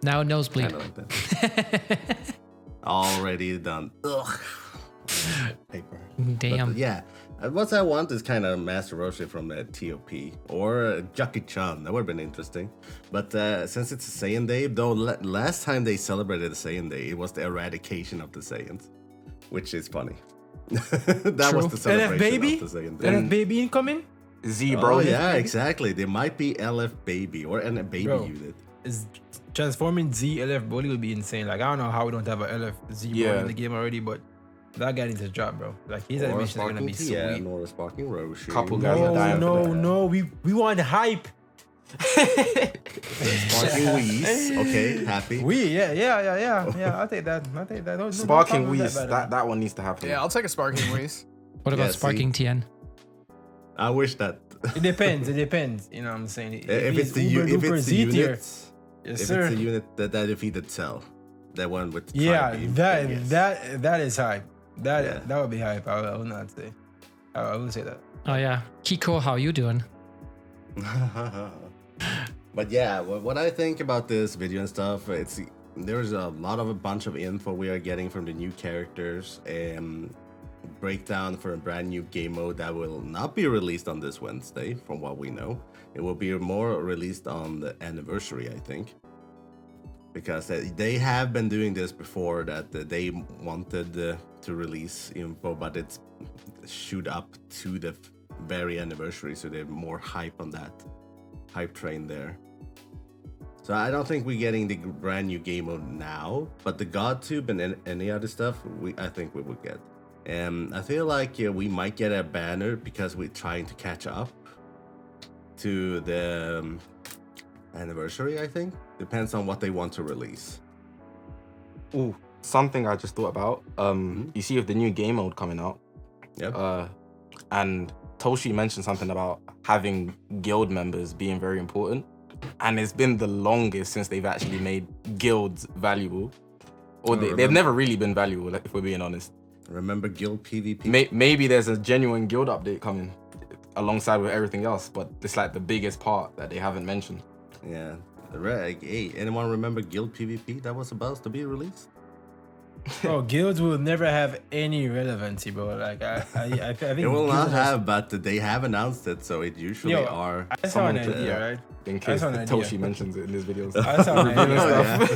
Now nosebleed. Kind of like that. Already done. Ugh. Paper. Damn. But, yeah. What I want is kind of Master Roshi from the TOP or Jackie Chan. That would have been interesting. But since it's a Saiyan Day, though, last time they celebrated the Saiyan Day, it was the eradication of the Saiyans, which is funny. That True. was the celebration Baby? of the Saiyan Day. LF Baby incoming? Z, Oh bro. yeah, exactly. There might be LF Baby or a baby Bro. unit. Is transforming Z LF Bully would be insane. Like, I don't know how we don't have a LF Z Bully Yeah. in the game already, but that guy needs a drop, bro. Like, his Or a animations are gonna sparking be Tien, sweet. or a sparking Roshi. Couple guys are No, dying for no, that. no. We want hype. Sparking Whis. Okay, happy. Yeah. I'll take that. No Sparking problem with Whis, that, by the way. that one needs to happen. Yeah, I'll take a sparking Whis. What about Yeah, Sparking Tien? I wish that. It depends. You know what I'm saying? If it's the Uber if duper it's the Z tier, unit, yes, if sir. it's the unit that defeated Cell, that one with Yeah, Tri-Beam, then yes. that is hype. Yeah. That would be hype. I will not say. I will say that. Oh yeah, Kiko, how you doing? But yeah, what I think about this video and stuff, there's a bunch of info we are getting from the new characters and breakdown for a brand new game mode that will not be released on this Wednesday, from what we know. It will be more released on the anniversary, I think, because they have been doing this before, that they wanted to release info, but it's shoot up to the very anniversary, so they're more hype on that hype train there. So I don't think we're getting the brand new game mode now, but the GodTube and any other stuff, I think we will get. I feel like we might get a banner because we're trying to catch up to the anniversary, I think. Depends on what they want to release. Ooh, something I just thought about. You see with the new game mode coming out, Yep. and Toshi mentioned something about having guild members being very important. And it's been the longest since they've actually made guilds valuable. Or they've never really been valuable, like, if we're being honest. Remember guild PvP? Maybe there's a genuine guild update coming alongside with everything else, but it's like the biggest part that they haven't mentioned. Yeah. Hey, anyone remember guild PvP that was supposed to be released? Oh, guilds will never have any relevancy, bro. Like I think It will guilds not are- have, but they have announced it, so it usually Yo, are. I saw an someone idea, right? In case saw an idea. Toshi mentions it in his videos. I saw an idea Oh,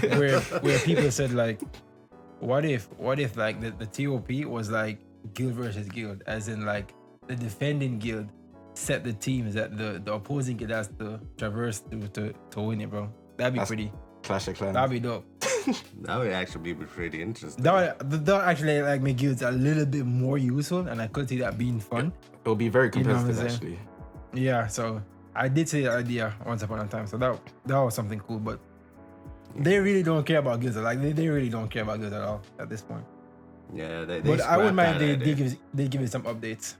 yeah. where people said like, what if like the TOP was like guild versus guild, as in like the defending guild set the teams that the opposing guild has to traverse through to win it, bro. That'd be That's pretty. Clash of Clans. That'd be dope. That would actually be pretty interesting. That would actually like make guilds a little bit more useful, and I could see that being fun. It will be very You know what I'm competitive, saying? actually. Yeah, so I did see the idea once upon a time, so that was something cool. But they really don't care about guilds. Like they really don't care about guilds at all at this point. Yeah, they But I wouldn't mind scrapped that they idea. give it some updates.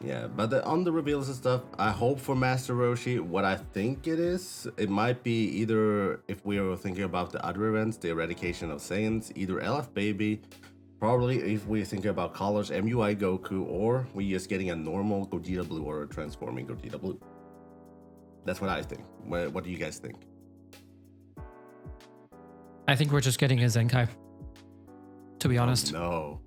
Yeah, but on the reveals and stuff, I hope for Master Roshi, what I think it is, it might be either, if we were thinking about the other events, the eradication of Saiyans, either LF Baby, probably if we're thinking about colors, MUI Goku, or we're just getting a normal Gogeta Blue or a transforming Gogeta Blue. That's what I think. What do you guys think? I think we're just getting a Zenkai. To be honest. No.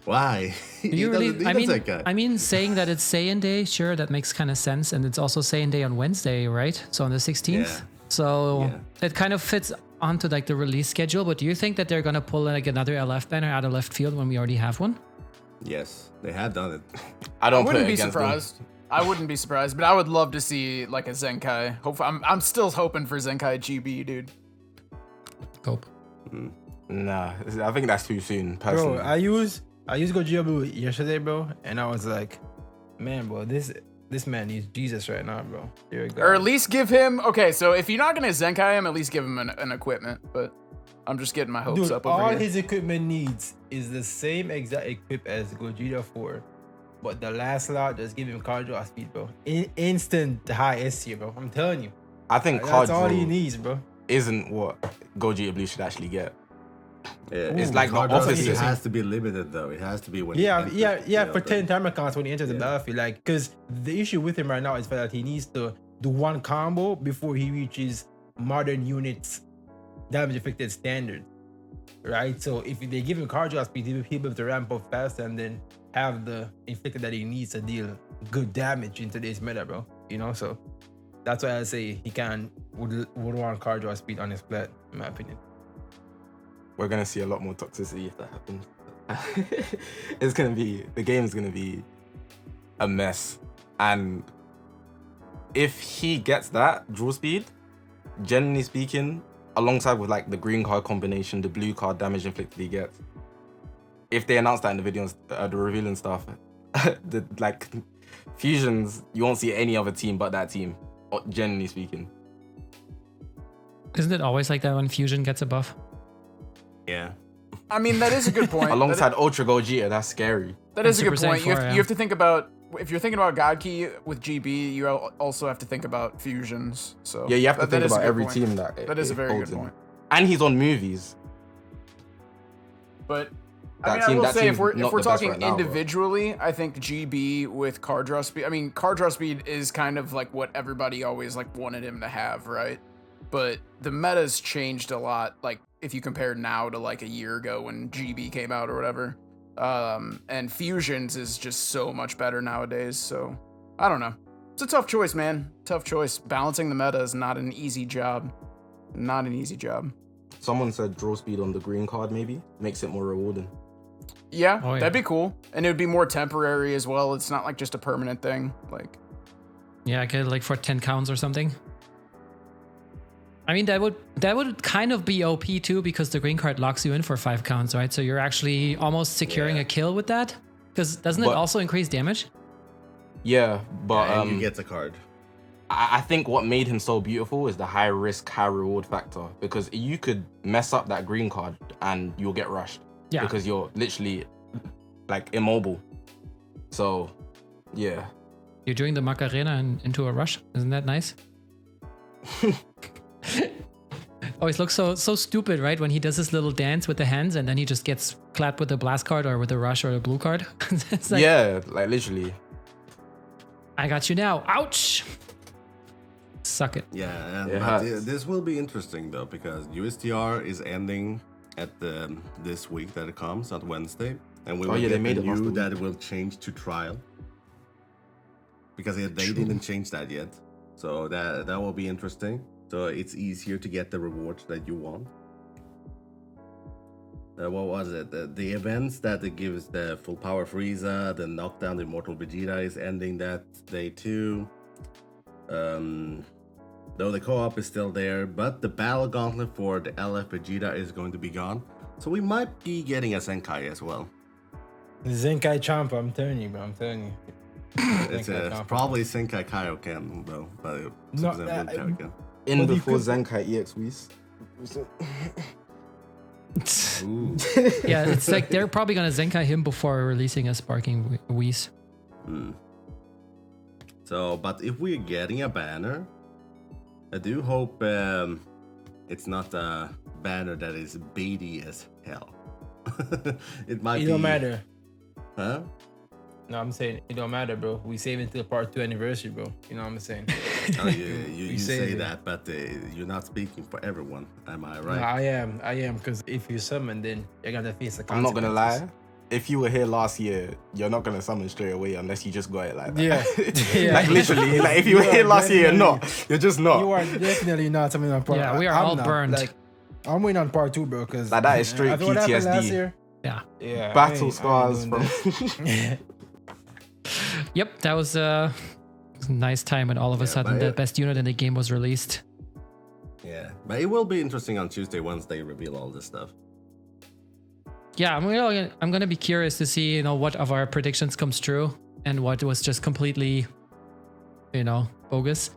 Why? Do you really? doesn't need a Zenkai. I mean, saying that it's Saiyan Day, sure, that makes kind of sense, and it's also Saiyan Day on Wednesday, right? So on the 16th. Yeah. So Yeah. it kind of fits onto like the release schedule. But do you think that they're gonna pull like another LF banner out of left field when we already have one? Yes, they have done it. I I don't put wouldn't it be against them. surprised. I wouldn't be surprised, but I would love to see like a Zenkai. I'm still hoping for Zenkai GB, dude. Hope. Nah, I think that's too soon, personally. Bro, I used Gogeta Blue yesterday, bro, and I was like, man, bro, this man needs Jesus right now, bro. Dear God. Or at least give him. Okay, so if you're not gonna Zenkai him, at least give him an equipment. But I'm just getting my hopes Dude, up over all here. his equipment needs is the same exact equip as Gogeta 4. But the last slot, just give him card draw speed, bro. Instant high S tier, bro. I'm telling you. I think That's card all draw he needs, bro. isn't what Gogeta Blue should actually get. It's like the card draw opposite. It has to be limited though. It has to be when. Yeah, he enters the for field, 10 right? timer counts when he enters the Yeah. battlefield. Like, because the issue with him right now is that he needs to do one combo before he reaches modern units damage affected standard. Right? So if they give him card draw speed, he'll be able to ramp up fast and then have the inflicted that he needs to deal good damage in today's meta, bro. You know, so that's why I say he would want card draw speed on his plat, in my opinion. We're gonna see a lot more toxicity if that happens. The game's gonna be a mess. And if he gets that draw speed, generally speaking, alongside with like the green card combination, the blue card damage inflicted he gets, if they announce that in the videos, the reveal and stuff, the like fusions, you won't see any other team but that team, generally speaking. Isn't it always like that when Fusion gets a buff? Yeah. I mean, that is a good point. Alongside Ultra Gogeta, that's scary. That is a And good Super point. Saiyan You 4, have to think about, if you're thinking about God Key with GB, you also have to think about fusions. So Yeah, you have to that think is a about good every point. team that That is a it very holds good in. point. And he's on movies. But That I team- will that say, if team's we're not the best talking right now, bro. individually, I think GB with card draw speed. I mean, card draw speed is kind of like what everybody always like wanted him to have, right? But the meta's changed a lot. Like if you compare now to like a year ago when GB came out or whatever, and fusions is just so much better nowadays. So I don't know. It's a tough choice, man. Tough choice. Balancing the meta is not an easy job. Not an easy job. Someone said draw speed on the green card maybe makes it more rewarding. Yeah, Oh, yeah. that'd be cool. And it would be more temporary as well. It's not like just a permanent thing. Like, Yeah, I get it like for 10 counts or something. I mean, that would kind of be OP too, because the green card locks you in for 5 counts, right? So you're actually almost securing Yeah. a kill with that. Because doesn't it But- also increase damage? Yeah, but and you get the card. I think what made him so beautiful is the high risk, high reward factor. Because you could mess up that green card and you'll get rushed. Yeah. Because you're literally like immobile. So, yeah. You're doing the Macarena into a rush. Isn't that nice? Always looks so stupid, right? When he does his little dance with the hands and then he just gets clapped with the blast card or with the rush or the blue card. It's like, Yeah, like literally. I got you now. Ouch. Suck it. Yeah, and It but hurts. this will be interesting though because USTR is ending at this week that it comes on Wednesday, and we will yeah, they get made the it last news week. that it will change to trial because they didn't change that yet. So that will be interesting. So it's easier to get the rewards that you want. What was it? The events that it gives the full power Frieza, the knockdown, the Immortal Vegeta is ending that day too. Though the co-op is still there, but the battle gauntlet for the LF Vegeta is going to be gone. So we might be getting a Zenkai as well. Zenkai Champa, I'm telling you, bro. I'm telling you. It's Zenkai Champa. probably Zenkai Kaioken though, but No, Super Zenkai Kaioken. In But you before could- Zenkai EX Whis. Ooh. Yeah, it's like they're probably gonna Zenkai him before releasing a Sparking Whis. So, but if we're getting a banner, I do hope it's not a banner that is baity as hell. It might It be. don't matter. Huh? No, I'm saying it don't matter, bro. We save it till part 2 anniversary, bro. You know what I'm saying? Oh, you say say it. that, but you're not speaking for everyone. Am I No, right? I am, because if you summon, then you're gonna face the I'm not gonna consequences. lie. If you were here last year, you're not gonna summon straight away unless you just got it like that. Yeah. Like literally, like if you were You are here last year, you're definitely- not. You're just not. You are definitely not summoning on part. Yeah, we are I'm all not. burned. Like, I'm waiting on part 2, bro, because Like, that is straight what happened last PTSD. year. Yeah. Yeah, Battle I scars ain't from. doing that. Yep, that was a nice time when all of a Yeah, sudden but the it- best unit in the game was released. Yeah, but it will be interesting on Tuesday once they reveal all this stuff. Yeah, I'm gonna be curious to see, what of our predictions comes true and what was just completely, bogus.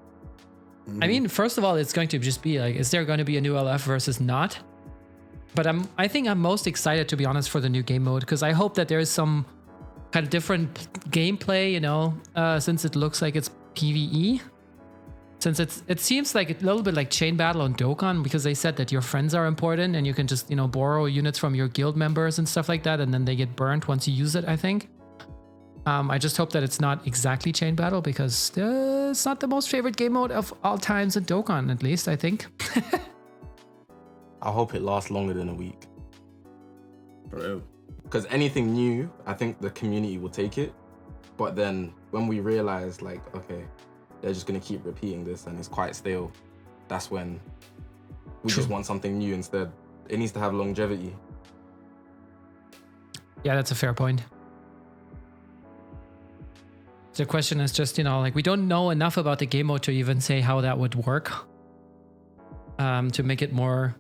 I mean, first of all, it's going to just be like, is there going to be a new LF versus not? But I think I'm most excited, to be honest, for the new game mode, because I hope that there is some kind of different gameplay, since it looks like it's PvE. Since it seems like a little bit like Chain Battle on Dokkan, because they said that your friends are important and you can just, borrow units from your guild members and stuff like that, and then they get burnt once you use it, I think. I just hope that it's not exactly Chain Battle, because it's not the most favorite game mode of all times in Dokkan, at least, I think. I hope it lasts longer than a week. True. Because anything new, I think the community will take it. But then when we realize, like, okay, they're just gonna keep repeating this and it's quite stale, that's when we just want something new instead. It needs to have longevity. Yeah, that's a fair point. The question is just, like, we don't know enough about the game mode to even say how that would work. To make it more,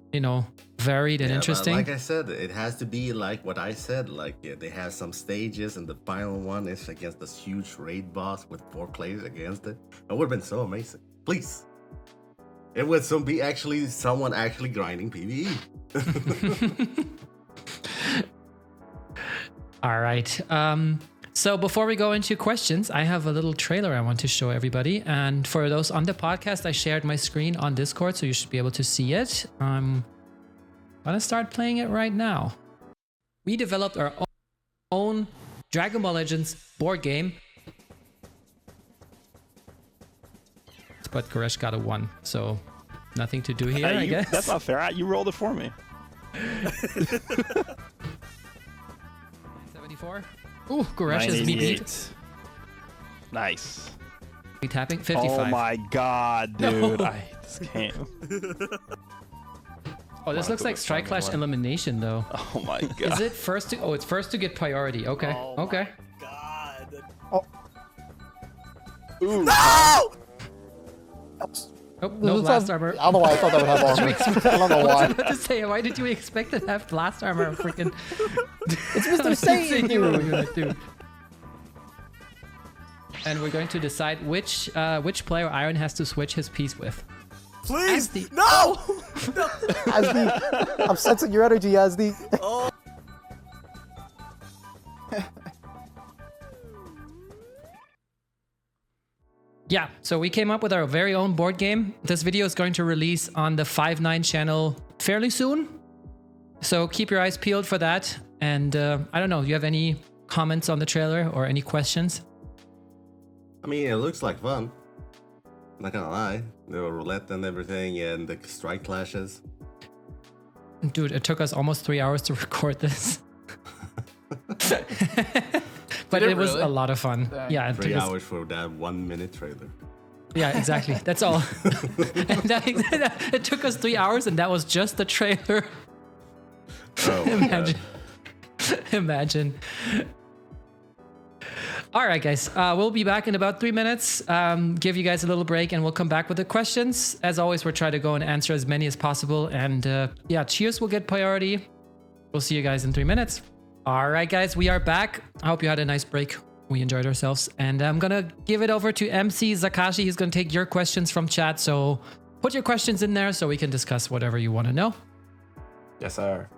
varied and Yeah, but interesting. like I said, it has to be like what I said. Like they have some stages, and the final one is against this huge raid boss with 4 players against it. It would have been so amazing. Please, it would be actually someone actually grinding PvE. All right. So before we go into questions, I have a little trailer I want to show everybody. And for those on the podcast, I shared my screen on Discord, so you should be able to see it. I'm gonna start playing it right now. We developed our own Dragon Ball Legends board game. But Goresh got a 1, so nothing to do here, I guess. That's not fair. You rolled it for me. 74. Ooh, Goresh is me beat. 988. Nice. We tapping 55. Oh my god, dude. I just can't. Oh, this looks like Strike Clash elimination though. Oh my god. Is it first to? Oh, it's first to get priority. Okay. Okay. God. Oh, no blast armor. I don't know why I thought that would have armor. I don't know I why. was about to say, why did you expect it to have blast armor? Freaking. It's Mr. Satan, dude. Dude. And we're going to decide which player Iron has to switch his piece with. Please. Asdi. No. Asdi, I'm sensing your energy, Asdi. Yeah, so we came up with our very own board game. This video is going to release on the 5-9 channel fairly soon. So keep your eyes peeled for that. And I don't know, do you have any comments on the trailer or any questions? I mean, it looks like fun. Not gonna lie, the roulette and everything, and the strike clashes. Dude, it took us almost 3 hours to record this. But Did it it was really? a lot of fun. Dang. Yeah, it 3 was- hours for that 1 minute trailer. Yeah, exactly. That's all. And it took us 3 hours, and that was just the trailer. Oh, my Imagine. God. Imagine. All right, guys. We'll be back in about 3 minutes. Give you guys a little break, and we'll come back with the questions. As always, we'll try to go and answer as many as possible. And yeah, cheers will get priority. We'll see you guys in 3 minutes. All right, guys, we are back. I hope you had a nice break. We enjoyed ourselves. And I'm going to give it over to MC Zakashi. He's going to take your questions from chat. So put your questions in there so we can discuss whatever you want to know. Yes, sir.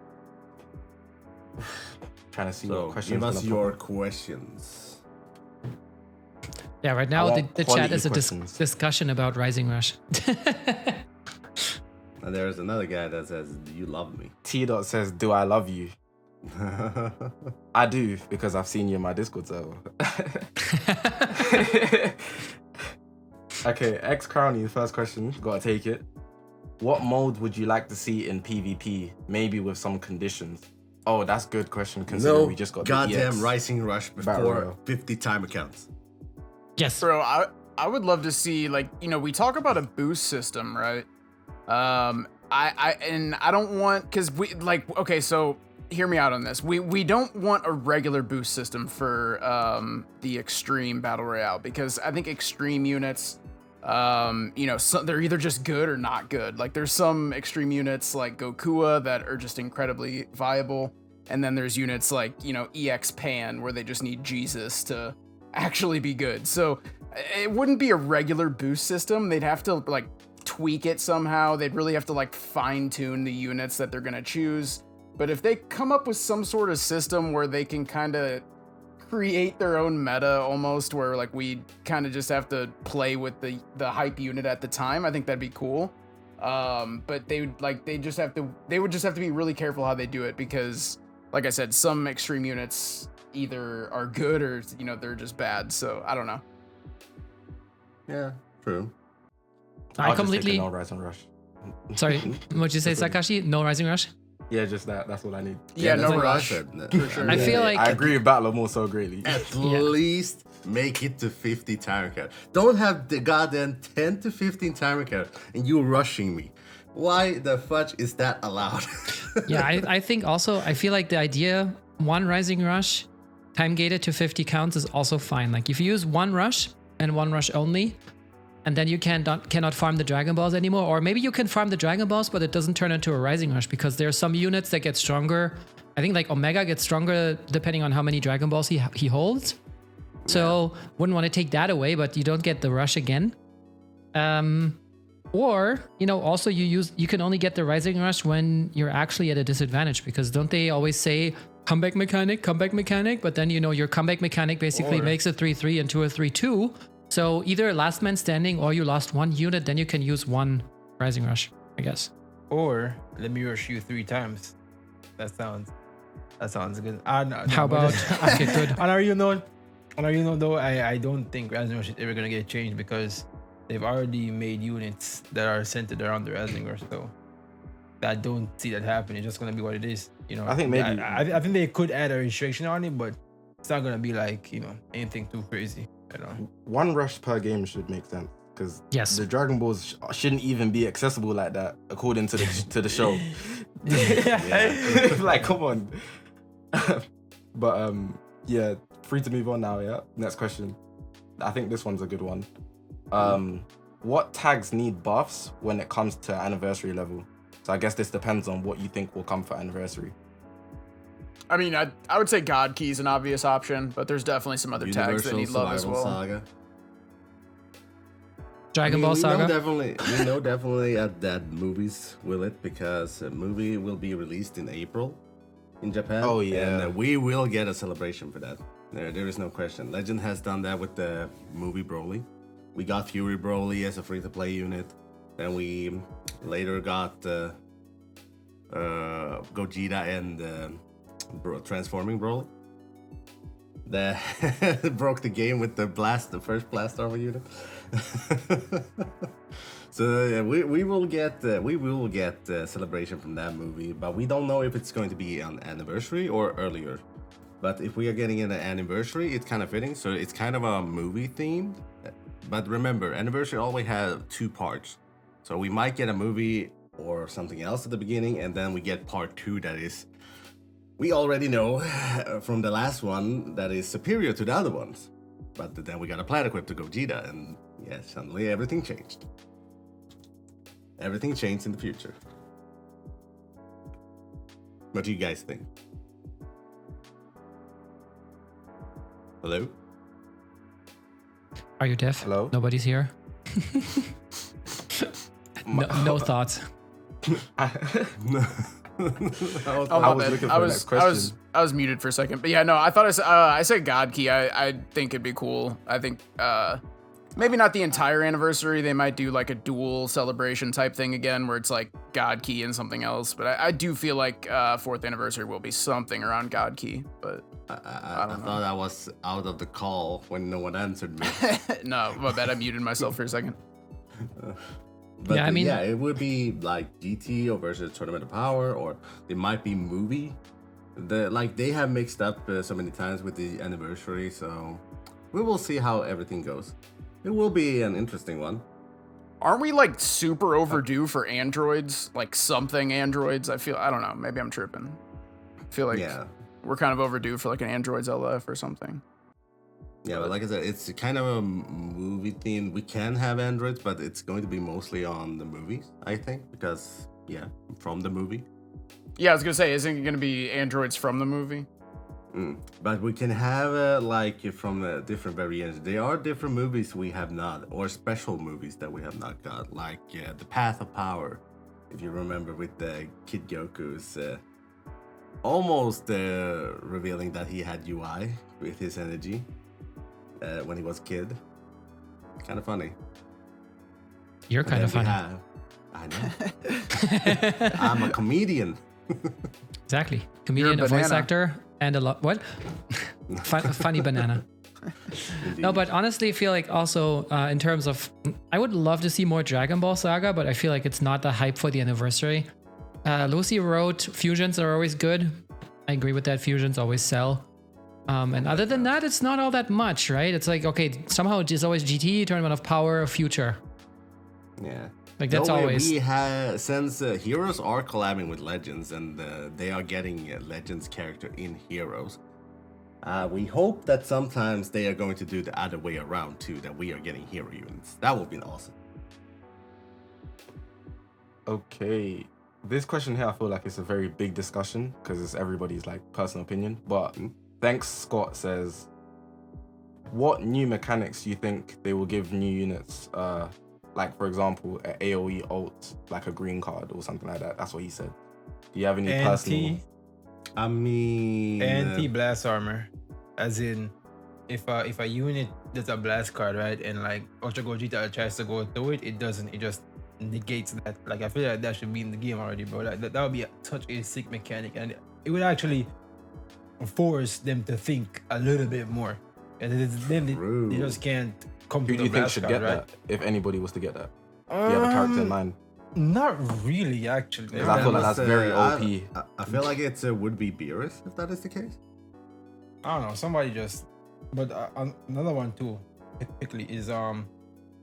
Trying to see So, what questions. give us gonna your pop. questions. Yeah, right I now the want chat quality is a questions. discussion about Rising Rush. And there's another guy that says, "Do you love me?" T dot says, "Do I love you?" I do, because I've seen you in my Discord server. Okay, X Crowny, first question. Gotta take it. What mode would you like to see in PvP? Maybe with some conditions. Oh, that's a good question considering No we just got the goddamn EX. Rising Rush Battle before Royale. 50 timer counts. Yes. Bro, I would love to see, like, you know, we talk about a boost system, right? I don't want, because we, like, okay, so hear me out on this. We don't want a regular boost system for the extreme battle royale, because I think extreme units, you know, they're either just good or not good. Like, there's some extreme units like Gokua that are just incredibly viable, and then there's units like, you know, EX Pan where they just need Jesus to actually be good. So it wouldn't be a regular boost system. They'd have to like tweak it somehow. They'd really have to like fine tune the units that they're gonna choose. But if they come up with some sort of system where they can kind of create their own meta almost, where like we kind of just have to play with the hype unit at the time, I think that'd be cool. But they would just have to be really careful how they do it, because like I said, some extreme units either are good or, you know, they're just bad. So I don't know. Yeah, true. I'll I just take a completely. no Rise and Rush. Sorry, what'd you say, Sakashi? No Rising Rush? Yeah, just that. That's what I need. Yeah, that's no what I rush. said. For sure. I feel like- I agree with Battler more so greatly. At least make it to 50 timer count. Don't have the goddamn 10 to 15 timer count and you rushing me. Why the fudge is that allowed? Yeah, I think also, I feel like the idea, one Rising Rush, time gated to 50 counts is also fine. Like if you use one rush and one rush only, and then you cannot farm the Dragon Balls anymore, or maybe you can farm the Dragon Balls, but it doesn't turn into a Rising Rush, because there are some units that get stronger. I think like Omega gets stronger depending on how many Dragon Balls he holds. So wouldn't want to take that away, but you don't get the rush again. Or, you know, also you can only get the Rising Rush when you're actually at a disadvantage, because don't they always say comeback mechanic, but then, you know, your comeback mechanic basically makes a 3-3 into a 3-2. So either last man standing or you lost one unit, then you can use one Rising Rush, I guess. Or let me rush you 3 times. That sounds good. How about okay, good. On our note though, I don't think Rising Rush is ever gonna get changed, because they've already made units that are centered around the Rising Rush. So I don't see that happening. It's just gonna be what it is. You know, I think maybe- I think they could add a restriction on it, but it's not gonna be like, you know, anything too crazy. You know. One rush per game should make sense, because Yes. the Dragon Balls shouldn't even be accessible like that according to the show. Like, come on. But yeah, free to move on now. Yeah, next question. I think this one's a good one. What tags need buffs when it comes to anniversary level? So I guess this depends on what you think will come for anniversary. I mean, I would say God Key is an obvious option, but there's definitely some other tags that need love as well. Saga. Dragon Ball We Saga. know definitely that movies will it, because a movie will be released in April in Japan. Oh, yeah. And we will get a celebration for that. There is no question. Legend has done that with the movie Broly. We got Fury Broly as a free-to-play unit. Then we later got Gogeta and Transforming Broly. That broke the game with the first blast armor unit. So yeah, we will get celebration from that movie, but we don't know if it's going to be on anniversary or earlier. But if we are getting an anniversary, it's kind of fitting. So it's kind of a movie themed. But remember, anniversary always have 2 parts. So we might get a movie or something else at the beginning, and then we get part 2 that is, we already know from the last one, that is superior to the other ones. But then we got a plan equip to Gogeta, and yeah, suddenly everything changed. Everything changed in the future. What do you guys think? Hello? Are you deaf? Hello? Nobody's here. No thoughts. I Oh, I my was bad. looking for the next question. I was muted for a second, but yeah, no, I thought I said God Key. I think it'd be cool. I think maybe not the entire anniversary. They might do like a dual celebration type thing again, where it's like God Key and something else. But I do feel like 4th anniversary will be something around God Key. But I thought I was out of the call when no one answered me. No, my bad. I muted myself for a second. But Yeah, I mean- yeah, it would be like GT or versus Tournament of Power, or it might be movie. They have mixed up so many times with the anniversary, so we will see how everything goes. It will be an interesting one. Aren't we like super overdue for androids? Like something androids? I don't know. Maybe I'm tripping. I feel like Yeah. we're kind of overdue for like an androids LF or something. Yeah, but like I said, it's kind of a movie theme. We can have androids, but it's going to be mostly on the movies, I think, because yeah, from the movie. Yeah, I was gonna say, isn't it gonna be androids from the movie? But we can have from different variations. There are different movies we have not, or special movies that we have not got, like The Path of Power, if you remember, with the Kid Goku's almost revealing that he had UI with his energy when he was a kid. Kind of funny. You're kind of And funny. then I know. I'm a comedian. Exactly. Comedian, a voice banana. actor, and a lot. What? Funny banana. No, but honestly, I feel like also in terms of, I would love to see more Dragon Ball Saga, but I feel like it's not the hype for the anniversary. Lucy wrote fusions are always good. I agree with that. Fusions always sell. And other than that, it's not all that much, right? It's like, okay, somehow it's always GT, Tournament of Power, Future. Yeah. Like that's No way, always. we have, since Heroes are collabing with Legends and they are getting Legends character in Heroes. We hope that sometimes they are going to do the other way around too, that we are getting hero units. That would be awesome. Okay. This question here, I feel like it's a very big discussion because it's everybody's like personal opinion. But Thanks Scott says, what new mechanics do you think they will give new units? Like for example, an AOE ult, like a green card or something like that. That's what he said. Do you have any personal? I mean, Anti-blast armor, as in if a unit does a blast card, right, and like Ultra Gogeta tries to go through it, it doesn't. It just negates that. Like I feel like that should be in the game already, bro. Like, that would be such a sick mechanic, and it would actually force them to think a little bit more. And then they just can't come Who to do the you think blast should card, get right? that? If anybody was to get that, do you have a character in mind? Not really, actually. 'Cause I feel like that's very OP. I feel like it's would be Beerus if that is the case. I don't know. Somebody just, but another one too, quickly is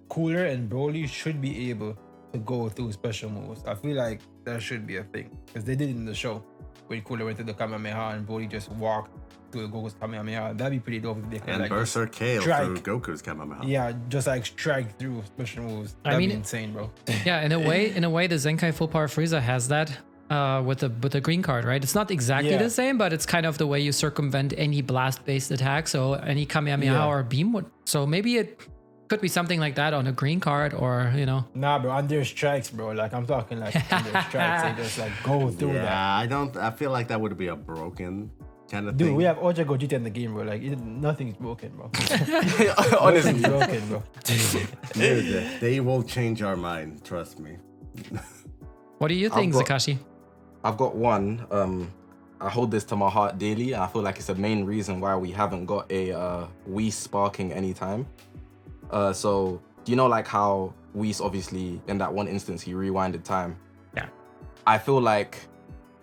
Cooler and Broly should be able to go through special moves. I feel like that should be a thing because they did it in the show when Cooler went to the Kamehameha and Broly just walked to the Goku's Kamehameha. That'd be pretty dope if they could And like Berserk Kale strike. through Goku's Kamehameha. Yeah, just like strike through special moves. That'd mean, be insane, bro. Yeah, in a way, the Zenkai Full Power Frieza has that with the green card, right? It's not exactly Yeah. the same, but it's kind of the way you circumvent any blast-based attack. So any Kamehameha Yeah. or beam would. So maybe it could be something like that on a green card, or Nah, bro, on their strikes, bro. Like I'm talking like on their strikes, they just like go through that. Yeah, I feel like that would be a broken kind of Dude, thing. we have Ultra Gogeta in the game, bro. Like nothing's broken, bro. Honestly, Nothing's broken, bro. Dude, they will change our mind, trust me. what do you think, got- Zakashi? I've got one. I hold this to my heart daily, and I feel like it's the main reason why we haven't got a Whis sparking anytime. So do you know like how Whis obviously in that one instance he rewinded time? Yeah. I feel like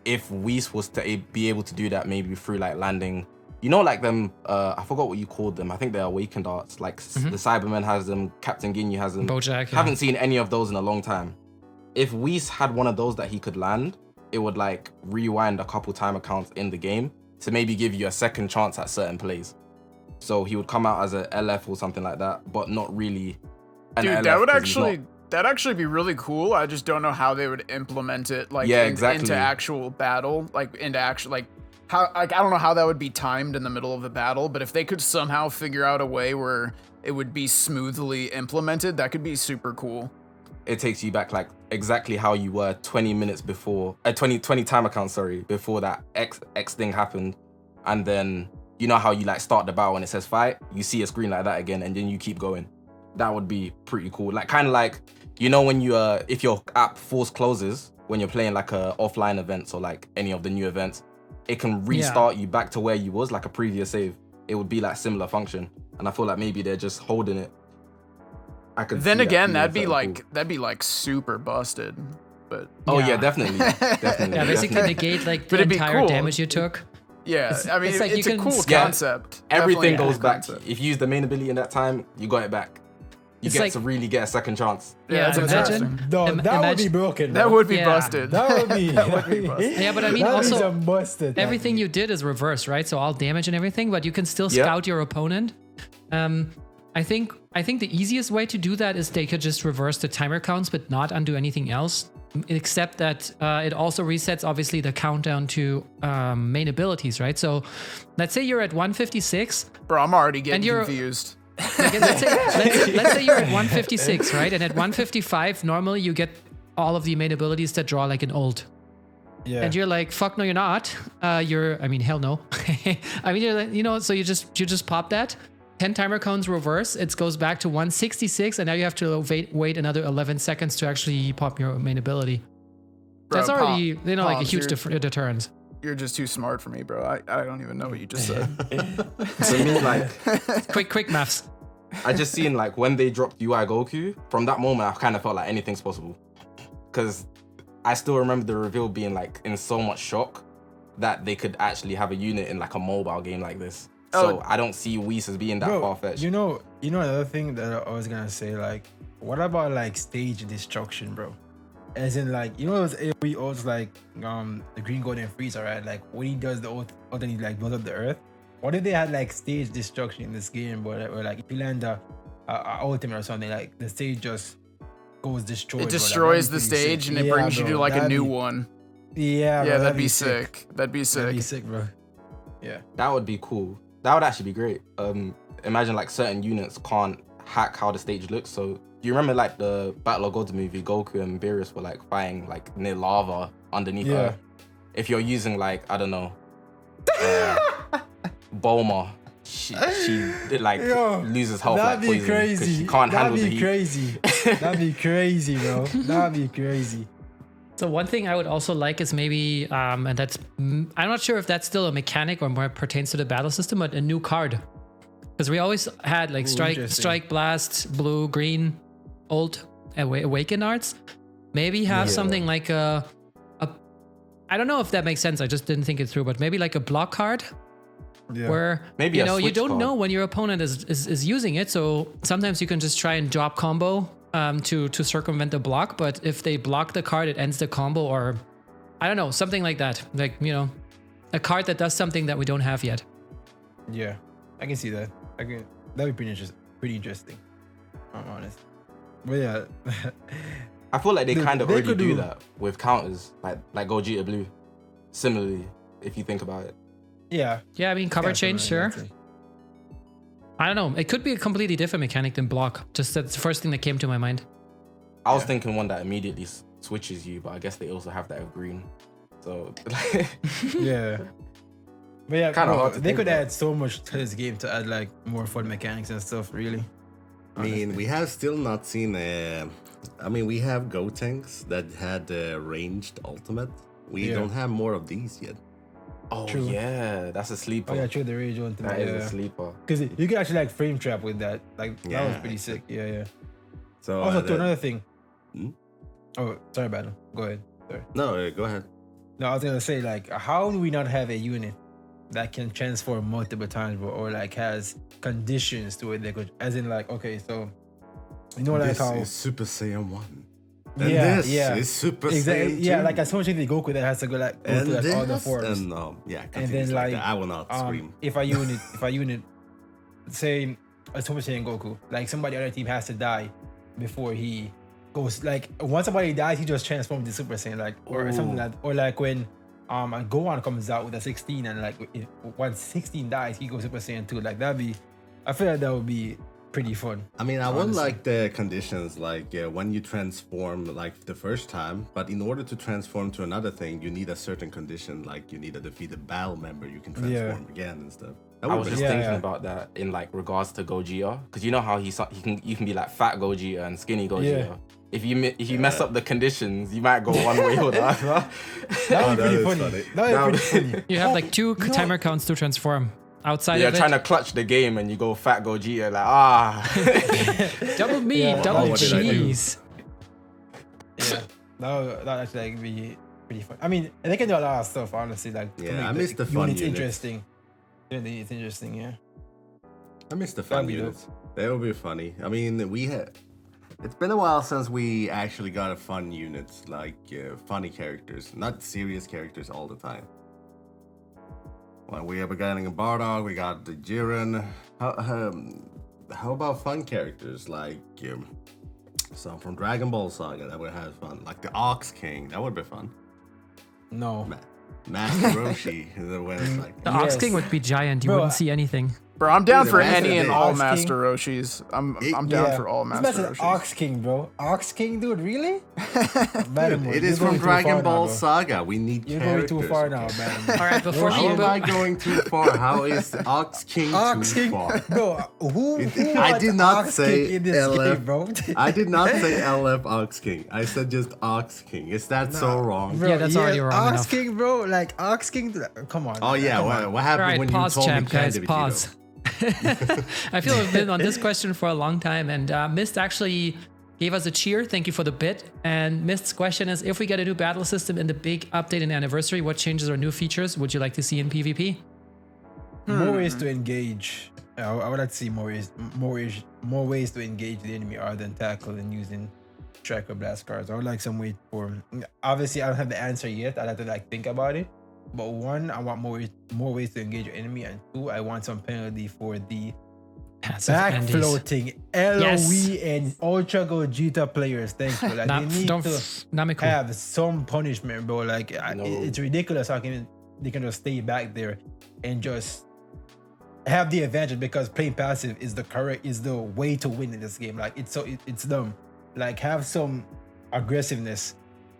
if Whis was to be able to do that maybe through like landing, you know, like them, I forgot what you called them. I think they're awakened arts. Like the Cyberman has them, Captain Ginyu has them. Bojack. Yeah. Haven't seen any of those in a long time. If Whis had one of those that he could land, it would like rewind a couple time accounts in the game to maybe give you a second chance at certain plays. So he would come out as a LF or something like that, but not really an Dude, LF that would 'cause he's actually not- that'd actually be really cool. I just don't know how they would implement it, like Yeah, exactly. into actual battle, like into actual like how like I don't know how that would be timed in the middle of the battle, but if they could somehow figure out a way where it would be smoothly implemented, that could be super cool. It takes you back like exactly how you were 20 minutes before, 20 time account, sorry, before that X thing happened. And then you know how you like start the battle and it says fight, you see a screen like that again and then you keep going. That would be pretty cool. Like kind of like, you know, when you, if your app force closes, when you're playing like a offline events or like any of the new events, it can restart you back to where you was, like a previous save. It would be like similar function, and I feel like maybe they're just holding it. I could. Then see that again, being that'd be fairly like super busted. But cool. Oh Yeah. yeah, definitely. Yeah, basically negate like the But it'd be entire cool. damage you took. yeah, I mean, it's like it's you a can cool scout- concept. Everything Definitely a goes cool back. concept. If you use the main ability in that time, you got it back. You It's get like- to really get a second chance. Yeah, that's imagine. interesting. No, Im- that would be imagine- broken. That bro. would be Yeah. busted. That would be. Yeah, but I mean, that also, is a busted. Everything you did is reverse, right? So all damage and everything, but you can still Yeah. scout your opponent. I think the easiest way to do that is they could just reverse the timer counts, but not undo anything else. Except that it also resets, obviously, the countdown to main abilities, right? So let's say you're at 156. Bro, I'm already getting And you're- confused. Like, let's say you're at 156, right? And at 155, normally you get all of the main abilities that draw like an ult. Yeah. And you're like, fuck no, you're not. Hell no. I mean, you're like, so you just pop that. 10 timer counts reverse. It goes back to 166, and now you have to wait another 11 seconds to actually pop your main ability. Bro, That's already, like a Palms, huge you're- deterrent. You're just too smart for me, bro. I don't even know what you just said. For me, like Quick maths. I just seen like when they dropped UI Goku. From that moment, I kind of felt like anything's possible, because I still remember the reveal being like in so much shock that they could actually have a unit in like a mobile game like this. So I don't see Whis as being that Bro, far-fetched. you know another thing that I was gonna say, like, what about like stage destruction, bro? As in, like, those AoE ults, like the green golden freeze, alright? Like when he does the ult and he like blows up the earth. What if they had like stage destruction in this game, where like if you land a ultimate or something, like the stage just goes destroyed. It bro. Like, destroys that'd the be pretty stage sick. and it Yeah, brings you bro, to like a that'd new be- one. Yeah, bro, Yeah, that'd be sick. That'd be That'd be sick. sick, bro. Yeah. That would be cool. That would actually be great. Imagine like certain units can't hack how the stage looks. So do you remember like the Battle of Gods movie? Goku and Beerus were like fighting like near lava underneath Yeah. Earth. If you're using like, I don't know, Bulma, she did, like Yo, loses health like That'd be poison 'cause crazy. she can't handle the That'd be heat. crazy. That'd be crazy, bro. That'd be crazy. So one thing I would also like is maybe, and that's, I'm not sure if that's still a mechanic or more pertains to the battle system, but a new card. Because we always had like interesting. strike, blast, blue, green, ult, awaken arts. Maybe have something like a, I don't know if that makes sense. I just didn't think it through, but maybe like a block card Yeah. where Maybe you a know you switch don't card. know when your opponent is using it. So sometimes you can just try and drop combo to circumvent the block. But if they block the card, it ends the combo, or I don't know, something like that. Like, a card that does something that we don't have yet. Yeah, I can see that. That'd be pretty interesting. I'm honest. But yeah, I feel like they Dude, kind of they already could do do- that with counters, like Gogeta Blue. Similarly, if you think about it. yeah. Yeah, I mean, cover Yeah, change, something sure. like that. I don't know. It could be a completely different mechanic than block. Just that's the first thing that came to my mind. I was thinking one that immediately switches you, but I guess they also have that of green. So Yeah. But yeah, Kinda bro, hard to they think could about. add so much to this game to add like more fun mechanics and stuff. Really. I mean, we have still not seen. We have Gotenks that had ranged ultimate. We Yeah. don't have more of these yet. oh True. yeah, that's a sleeper. Oh yeah, true. The rage one. That is a sleeper. Because you can actually like frame trap with that. Like that was Yeah, pretty sick. Yeah, yeah. So Also, to another thing. Hmm? Oh, sorry, Battle. Go ahead. Sorry. no, go ahead. No, I was gonna say, like, how do we not have a unit that can transform multiple times, bro, or like has conditions to it? That could, as in, like, okay, so like This how, is Super Saiyan 1. And yeah, this yeah, is Super exactly, Saiyan 2. yeah, like as much as the Goku that has to go like go and through like, all the this, forms, and yeah, and continues then like, like that. I will not scream. if a unit, say a Super Saiyan Goku, like somebody on the team has to die before he goes. Like once somebody dies, he just transforms to Super Saiyan, like or something like, or like when a Gohan comes out with a 16 and like once 16 dies, he goes Super Saiyan 2. Like that'd be, I feel like that would be pretty fun. I mean, I would honestly. like the conditions, like when you transform, like the first time. But in order to transform to another thing, you need a certain condition, like you need a defeated battle member. You can transform again and stuff. That I would was be just Yeah, thinking yeah. about that in like regards to Gogeta, because you know how you can be like fat Gogeta and skinny Gogeta. Yeah. If you mess up the conditions, you might go one way or the other. That would be that pretty is funny. funny. That would be pretty funny. You have like two timer counts to transform. Outside You're of it, trying to clutch the game and you go fat Gogeta, like double meat, Yeah, double what did I do? cheese. Yeah, that actually like, be pretty fun. I mean, they can do a lot of stuff, honestly. Like, to Yeah, make I miss the fun units units. interesting. It's interesting, yeah. I miss the fun That'd be units. They would be funny. I mean, we had. It's been a while since we actually got a fun units, like funny characters, not serious characters all the time. Well, we have getting a Bardock, we got the Jiren. How about fun characters like some from Dragon Ball Saga that would have fun, like the Ox King? That would be fun. No. Master Roshi, when it's like The Ox Yes. King would be giant. You Bro, wouldn't see anything. Bro, I'm down Dude, for imagine any and the all Ox King. Master Roshis. I'm down for all This Master man's Roshis. an Ox King, bro. Ox King, dude, really? Dude, it is from Dragon Ball Saga. We need You're going characters. too far okay? now, man. All right, before How we am I going too far? How is Ox King Ox too King, far? bro. Who I wants did not Ox say King in this LF. game, bro? I did not say LF Ox King. I said just Ox King. Is that so wrong? Bro, Yeah, that's already wrong Ox enough. King, bro. Like Ox King. Come on. Oh yeah, come on. what All happened right, when pause, you told champ, me guys, Candy pause. I feel I've been on this question for a long time, and Mist actually gave us a cheer. Thank you for the bit. And Mist's question is: if we get a new battle system in the big update and anniversary, what changes or new features would you like to see in PvP? More ways to engage. I would like to see more ways to engage the enemy other than tackle and using striker blast cards. I would like some way for. Obviously, I don't have the answer yet. I have to like think about it. But one, I want more ways to engage your enemy, and two, I want some penalty for the Passive back Andes. floating LOE Yes. and Ultra Gogeta players. Thank you. Like, they need to Namico. have some punishment, bro. Like No. it's ridiculous how they can just stay back there and just have the advantage, because playing passive is the way to win in this game. Like it's dumb. Like have some aggressiveness.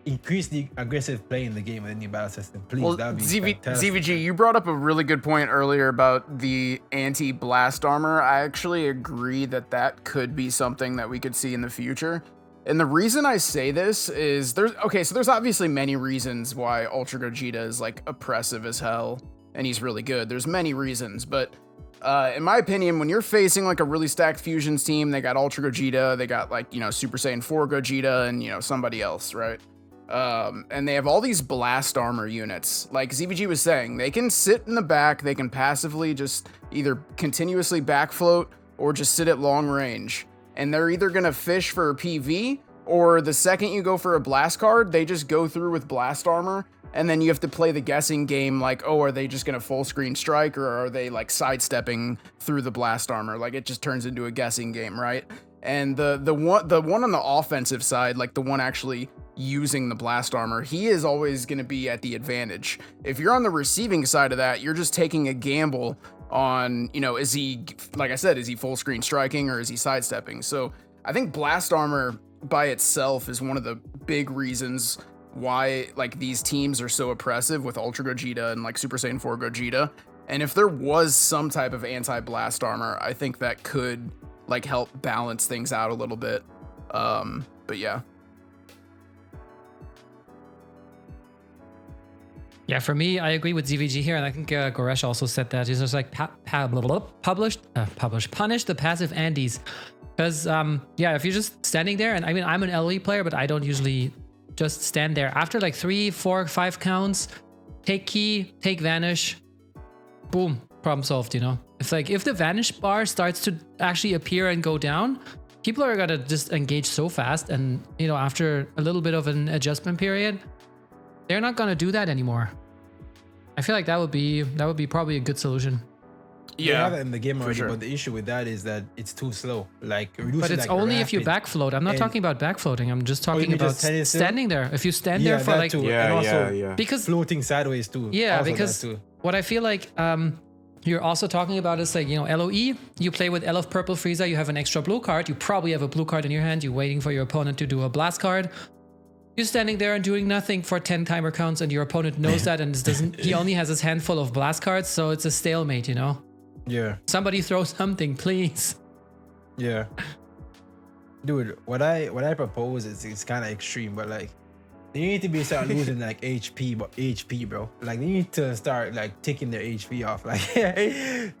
Increase the aggressive play in the game with the new battle system, please. Well, That'd be fantastic. ZVG, you brought up a really good point earlier about the anti-blast armor. I actually agree that could be something that we could see in the future. And the reason I say this is there's obviously many reasons why Ultra Gogeta is like oppressive as hell and he's really good. There's many reasons, but in my opinion, when you're facing like a really stacked fusions team, they got Ultra Gogeta, they got like, Super Saiyan 4 Gogeta and, somebody else, right? And they have all these blast armor units. Like ZVG was saying, they can sit in the back, they can passively just either continuously backfloat or just sit at long range. And they're either gonna fish for a PV, or the second you go for a blast card, they just go through with blast armor, and then you have to play the guessing game like, oh, are they just gonna full screen strike, or are they like sidestepping through the blast armor? Like it just turns into a guessing game, right? And the one on the offensive side, like the one actually using the blast armor, he is always going to be at the advantage. If you're on the receiving side of that, you're just taking a gamble on, is he, like I said, is he full screen striking or is he sidestepping? So I think blast armor by itself is one of the big reasons why like these teams are so oppressive with Ultra Gogeta and like Super Saiyan 4 Gogeta. And if there was some type of anti-blast armor, I think that could like help balance things out a little bit. But yeah. Yeah, for me, I agree with ZVG here, and I think Goresh also said that. He's just like punish the passive Andes, because if you're just standing there, and I mean I'm an LE player, but I don't usually just stand there. After like 3, 4, 5 counts, take key, take vanish, boom, problem solved. It's like if the vanish bar starts to actually appear and go down, people are gonna just engage so fast, and after a little bit of an adjustment period, they're not gonna do that anymore. I feel like that would be probably a good solution. They have it in the game already, sure. but the issue with that is that it's too slow. Like, But it's only if you backfloat. I'm not And- talking about backfloating. I'm just talking mean about just standing still? standing there. If you stand there for like, too. Yeah, and also yeah. because floating sideways too. yeah, Also because that too. what I feel like you're also talking about is like, LOE, you play with Elf Purple Frieza, you have an extra blue card, you probably have a blue card in your hand, you're waiting for your opponent to do a blast card. You're standing there and doing nothing for 10 timer counts, and your opponent knows that and he only has his hand full of blast cards, so it's a stalemate, Yeah. Somebody throw something, please. Yeah. Dude, what I propose is it's kind of extreme, but like they need to be start losing like HP, bro. Like they need to start like taking their HP off, like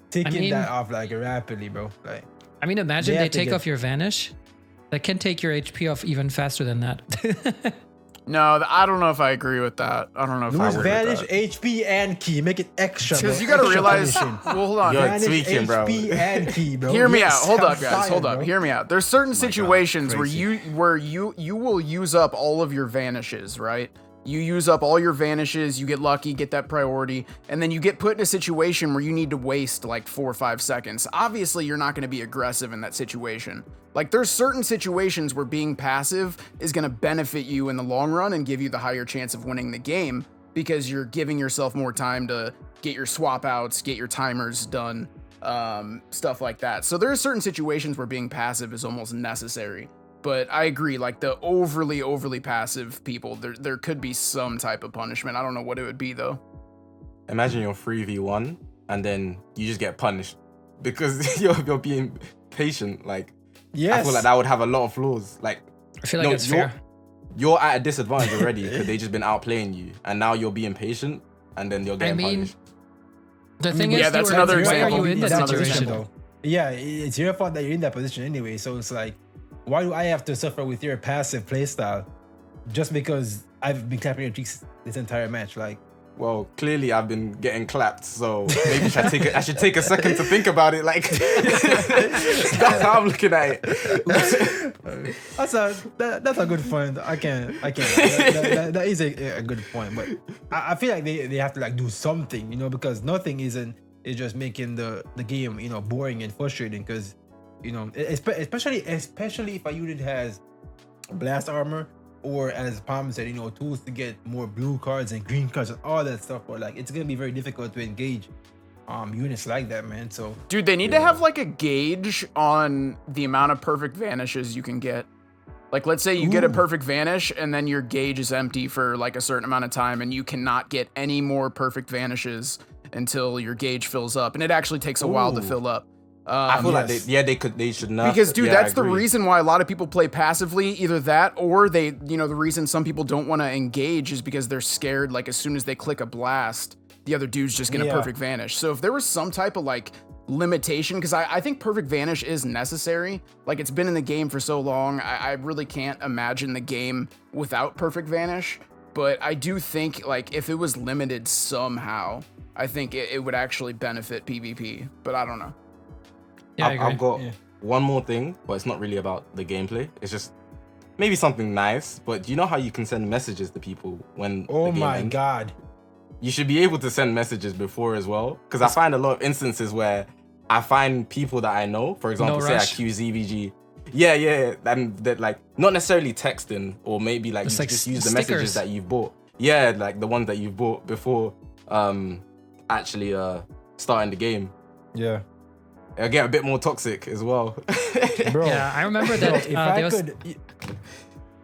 taking that off like rapidly, bro. Like Imagine They they have to take get- off your Vanish. That can take your HP off even faster than that. No, I don't know if I agree with that. I don't know if I lose agree Vanish, with that. HP, and Key. Make it extra. Because bro. you gotta Extra realize. punishing. Well, hold on. You're Vanish, tweaking, bro. HP, and Key, bro. Hear me Yes, out. Hold I'm up, guys. fired, Hold up. bro. Hear me out. There's certain situations where crazy. you will use up all of your vanishes, right? You use up all your vanishes, you get lucky, get that priority, and then you get put in a situation where you need to waste like 4 or 5 seconds. Obviously, you're not going to be aggressive in that situation. Like, there's certain situations where being passive is going to benefit you in the long run and give you the higher chance of winning the game because you're giving yourself more time to get your swap outs, get your timers done, stuff like that. So there are certain situations where being passive is almost necessary. But I agree, like the overly passive people, there could be some type of punishment. I don't know what it would be though. Imagine you're 3v1 and then you just get punished because you're being patient. Like, Yes. I feel like that would have a lot of flaws. Like, I feel like it's you're, fair. you're at a disadvantage already because they just been outplaying you, and now you're being patient, and then you're getting punished. The thing yeah, is, that's why another are example. you in That's that another situation? example. Yeah, it's your fault that you're in that position anyway. So it's like, why do I have to suffer with your passive playstyle just because I've been clapping your cheeks this entire match? Like, Well, clearly I've been getting clapped, so maybe I should take a second to think about it. Like, that's how I'm looking at it. that's a good point. I can't. That is a good point. But I feel like they have to like do something, because nothing is just making the game, boring and frustrating. Because, especially if a unit has blast armor, or as Palm said, tools to get more blue cards and green cards and all that stuff. But like, it's gonna be very difficult to engage units like that, man. So, Dude, they need to have like a gauge on the amount of perfect vanishes you can get. Like, let's say you get a perfect vanish and then your gauge is empty for like a certain amount of time and you cannot get any more perfect vanishes until your gauge fills up. And it actually takes a while to fill up. I feel like yes. they should nerf. Because, dude, yeah, that's I the agree. reason why a lot of people play passively. Either that or they, the reason some people don't want to engage is because they're scared, like, as soon as they click a blast, the other dude's just going to Yeah. perfect vanish. So if there was some type of, like, limitation, because I think perfect vanish is necessary. Like, it's been in the game for so long, I really can't imagine the game without perfect vanish. But I do think, like, if it was limited somehow, I think it would actually benefit PvP. But I don't know. Yeah, I agree. I've got Yeah. one more thing, but it's not really about the gameplay. It's just maybe something nice. But do you know how you can send messages to people when oh the game my ends? god. You should be able to send messages before as well. Because I find a lot of instances where I find people that I know, for example, say I rush. queue ZVG. Yeah, and that like not necessarily texting, or maybe like It's you like just use the stickers. messages that you've bought. Yeah, like the ones that you've bought before actually starting the game. Yeah. It'll get a bit more toxic as well. Bro. Yeah, I remember that If I there could,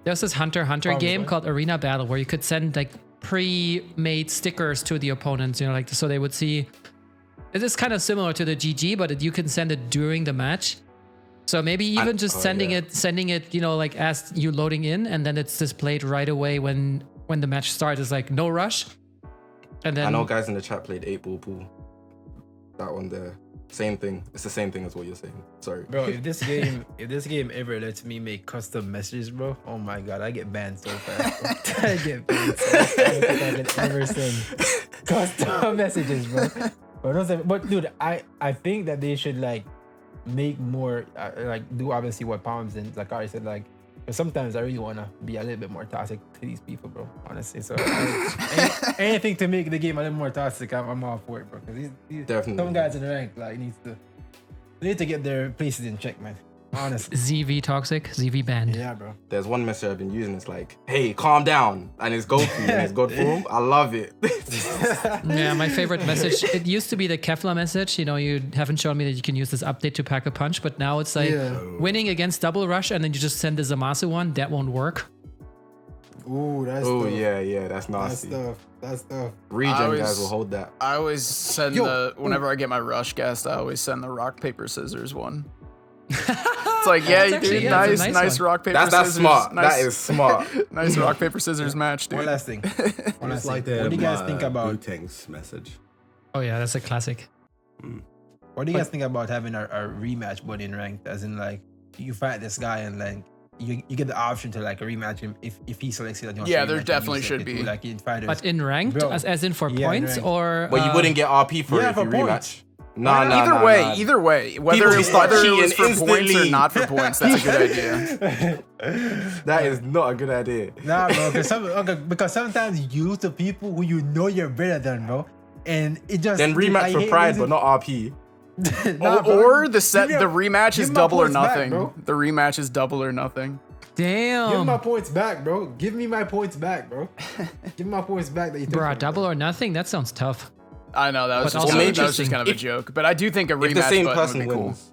was this Hunter Promise, game what? called Arena Battle where you could send like pre-made stickers to the opponents, like so they would see. It is kind of similar to the GG, but you can send it during the match. So maybe even just sending it, like as you loading in, and then it's displayed right away when the match starts. It's like no rush, and then I know guys in the chat played 8 Ball Pool. That one there. Same thing. It's the same thing as what you're saying. Sorry. bro, if this game ever lets me make custom messages, bro, oh my god, I get banned so fast. Bro. I get banned so fast. I don't think I can ever send custom messages, bro. But dude, I think that they should like make more like do obviously what Palms and Zakari said, like, but sometimes I really wanna be a little bit more toxic to these people, bro. Honestly, so anything to make the game a little more toxic, I'm all for it, bro. Because these Definitely. some guys in the rank like they need to get their places in check, man. Honestly. ZV toxic, ZV banned. Yeah, bro. There's one message I've been using. It's like, hey, calm down, and it's Goku and it's God form. I love it. Yeah, my favorite message. It used to be the Kefla message. You know, you haven't shown me that you can use this update to pack a punch, but now it's like winning against double rush, and then you just send the Zamasu one. That won't work. Ooh, that's Oh tough. yeah, that's That's nasty. tough. That's tough. Regen I always- guys will hold that. I always send Yo, whenever I get my rush guest, I always send the rock paper scissors one. It's like, yeah, you actually- dude, yeah, it's a nice, nice nice one. rock paper That's scissors. smart. Nice, That is smart. nice rock paper scissors match, dude. One last thing. One It's last like thing. the What do you guys think about? Wu-Tang's message. Oh yeah, that's a classic. What do you guys think about having a rematch but in ranked? As in, like, you fight this guy and like you get the option to like rematch him if he selects it. That he wants Yeah, to there rematch, definitely you should select it be. too, like in fighters. But in ranked, Bro. as in for Yeah, in points, ranked. or But you wouldn't get RP for yeah, it if for you points. rematch. Nah. Either way, whether People it, start whether it cheating was for points or instantly. not for points, that's a good idea. That is not a good idea. Nah, bro. Because sometimes you lose to people who you know you're better than, bro. And it just Then rematch I for hate pride, losing- but not RP. Nah, bro. Or the Give me a- rematch give is me my double or points back, nothing. bro. The rematch is double or nothing. Give me damn, my points back, bro. Give me my points back, bro. Give me my points back that you took bro, from me, double or nothing. That sounds tough. I know that was But just, also that was interesting. just kind of a joke, but I do think a If the rematch same button person would be cool. wins,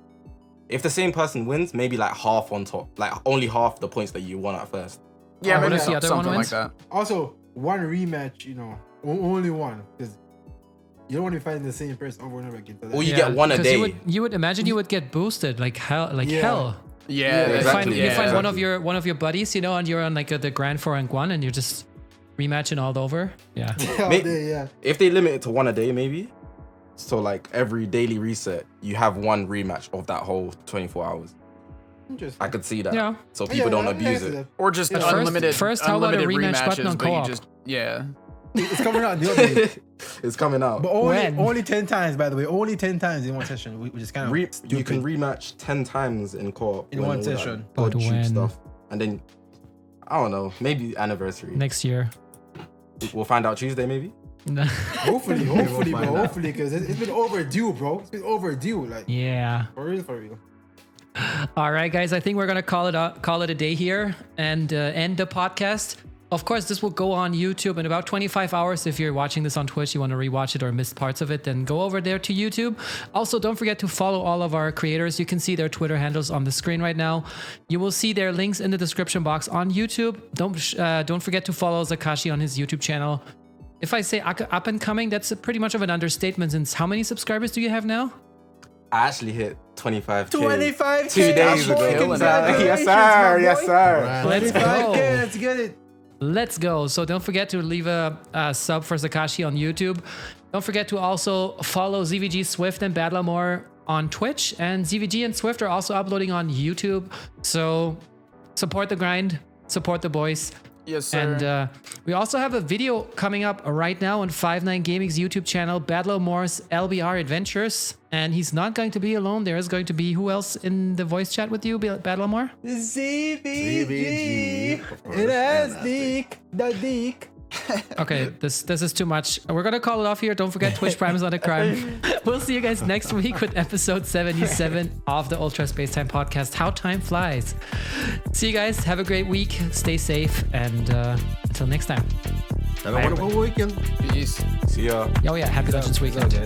if the same person wins, maybe like half on top, like only half the points that you won at first. Yeah, what maybe if the other one something like wins? that. Also, one rematch, you know, only one, because you don't want to be fighting the same person over and over again. So Or you that's- get one a 'cause day. You would imagine you would get boosted like hell, Yeah. hell. Yeah, Yeah, You exactly. find, you find exactly. one of your buddies, you know, and you're on like the grand 4 and 1, and you're just rematching all over. Yeah. all May- day, yeah. If they limit it to one a day, maybe. So like every daily reset, you have one rematch of that whole 24 hours. Interesting. I could see that. Yeah. So people don't abuse it. Or just Yeah. unlimited. First, how about a unlimited rematch button rematches, on but you co-op? just yeah. It's coming out the other day. It's coming out. But When? only 10 times, by the way. Only 10 times in one session, which is kind of You can rematch 10 times in co-op. In when one all that session. God But shoot when? stuff. And then, I don't know, maybe anniversary. Next year. We'll find out Tuesday, maybe. Hopefully, we'll bro. find out. Hopefully, because it's been overdue, bro. It's been overdue. Like, Yeah. for real, for real. All right, guys. I think we're gonna call it a day here and end the podcast. Of course, this will go on YouTube in about 25 hours. If you're watching this on Twitch, you want to rewatch it or missed parts of it, then go over there to YouTube. Also, don't forget to follow all of our creators. You can see their Twitter handles on the screen right now. You will see their links in the description box on YouTube. Don't forget to follow Zakashi on his YouTube channel. If I say up and coming, that's pretty much of an understatement. Since how many subscribers do you have now? I actually hit 25K. 25K. 2 days ago. killing it. Yes, sir. Yes, sir. Right. Let's 25K. go. Let's get it. Let's go. So don't forget to leave a sub for Zakashi on YouTube. Don't forget to also follow ZVG Swift and Badlamore on Twitch. And ZVG and Swift are also uploading on YouTube. So support the grind, support the boys. Yes, sir. And we also have a video coming up right now on 5-9 Gaming's YouTube channel, Badlamore's LBR Adventures. And he's not going to be alone. There is going to be who else in the voice chat with you, Badlamore? ZVG. of course, It has and dick. The dick. Okay, this is too much. We're gonna call it off here. Don't forget Twitch Prime is not a crime. We'll see you guys next week with episode 77 of the Ultra Space Time podcast. How time flies. See you guys. Have a great week. Stay safe, and until next time. Have a wonderful weekend. Peace. See ya. Oh yeah, happy Legends weekend. Yeah,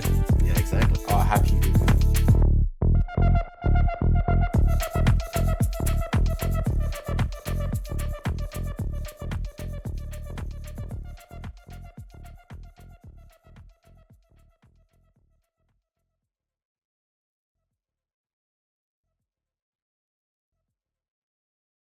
exactly. Oh, happy.